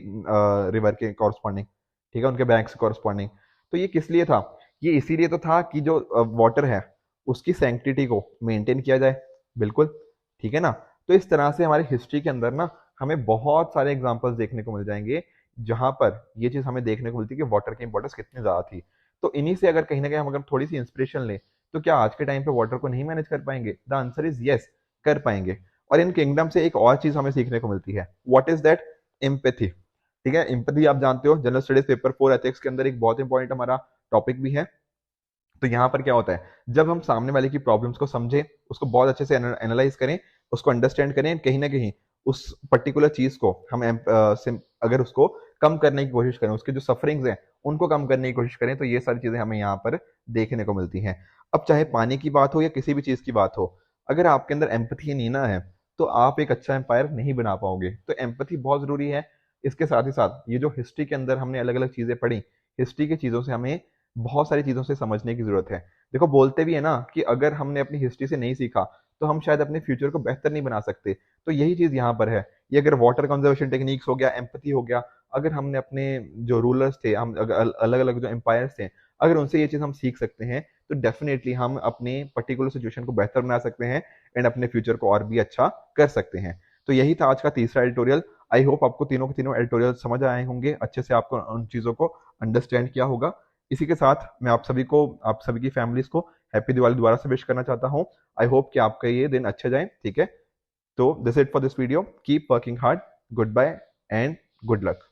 रिवर के कॉरस्पॉन्डिंग, ठीक है, उनके बैंक से कॉरस्पॉन्डिंग। तो ये किस लिए था? ये इसीलिए तो था कि जो वाटर है उसकी सैंक्टिटी को मेंटेन किया जाए, बिल्कुल, ठीक है ना। तो इस तरह से हमारी हिस्ट्री के अंदर ना हमें बहुत सारे एग्जांपल्स देखने को मिल जाएंगे जहां पर ये चीज हमें देखने को मिलती है कि वाटर की इंपॉर्टेंस कितनी ज्यादा थी। तो इन्हीं से अगर कहीं ना कहीं हम अगर थोड़ी सी इंस्पिरेशन लें तो क्या आज के टाइम पे वाटर को नहीं मैनेज कर पाएंगे? द आंसर इज यस, कर पाएंगे। और इन किंगडम से एक और चीज हमें सीखने को मिलती है, व्हाट इज दैट? एम्पैथी, ठीक है। एम्पैथी आप जानते हो जनरल स्टडीज पेपर 4 एथिक्स के अंदर एक बहुत इंपॉर्टेंट हमारा टॉपिक भी है। तो यहाँ पर क्या होता है, जब हम सामने वाले की प्रॉब्लम्स को समझें, उसको बहुत अच्छे से एनालाइज करें, उसको अंडरस्टैंड करें, कहीं ना कहीं उस पर्टिकुलर चीज को हम अगर उसको कम करने की कोशिश करें, उसके जो सफरिंग्स हैं उनको कम करने की कोशिश करें, तो ये सारी चीजें हमें यहाँ पर देखने को मिलती हैं। अब चाहे पानी की बात हो या किसी भी चीज की बात हो, अगर आपके अंदर एम्पथी नहीं ना है तो आप एक अच्छा एम्पायर नहीं बना पाओगे। तो एम्पथी बहुत जरूरी है। इसके साथ ही साथ ये जो हिस्ट्री के अंदर हमने अलग अलग चीजें पढ़ी, हिस्ट्री की चीजों से हमें बहुत सारी चीजों से समझने की जरूरत है। देखो बोलते भी है ना कि अगर हमने अपनी हिस्ट्री से नहीं सीखा तो हम शायद अपने फ्यूचर को बेहतर नहीं बना सकते। तो यही चीज यहाँ पर है। ये अगर वाटर कंजर्वेशन टेक्निक्स हो गया, एम्पथी हो गया, अगर हमने अपने जो रूलर्स थे, हम अलग अलग जो एम्पायर्स थे, अगर उनसे ये चीज हम सीख सकते हैं तो डेफिनेटली हम अपने पर्टिकुलर सिचुएशन को बेहतर बना सकते हैं एंड अपने फ्यूचर को और भी अच्छा कर सकते हैं। तो यही था आज का तीसरा एडिटोरियल। आई होप आपको तीनों के तीनों एडिटोरियल समझ आए होंगे, अच्छे से आपको उन चीजों को अंडरस्टैंड किया होगा। इसी के साथ मैं आप सभी की फैमिलीज को हैप्पी दिवाली दोबारा से विश करना चाहता हूँ। आई होप कि आपका ये दिन अच्छा जाए, ठीक है। तो this it for this video, keep working hard, good bye and good luck.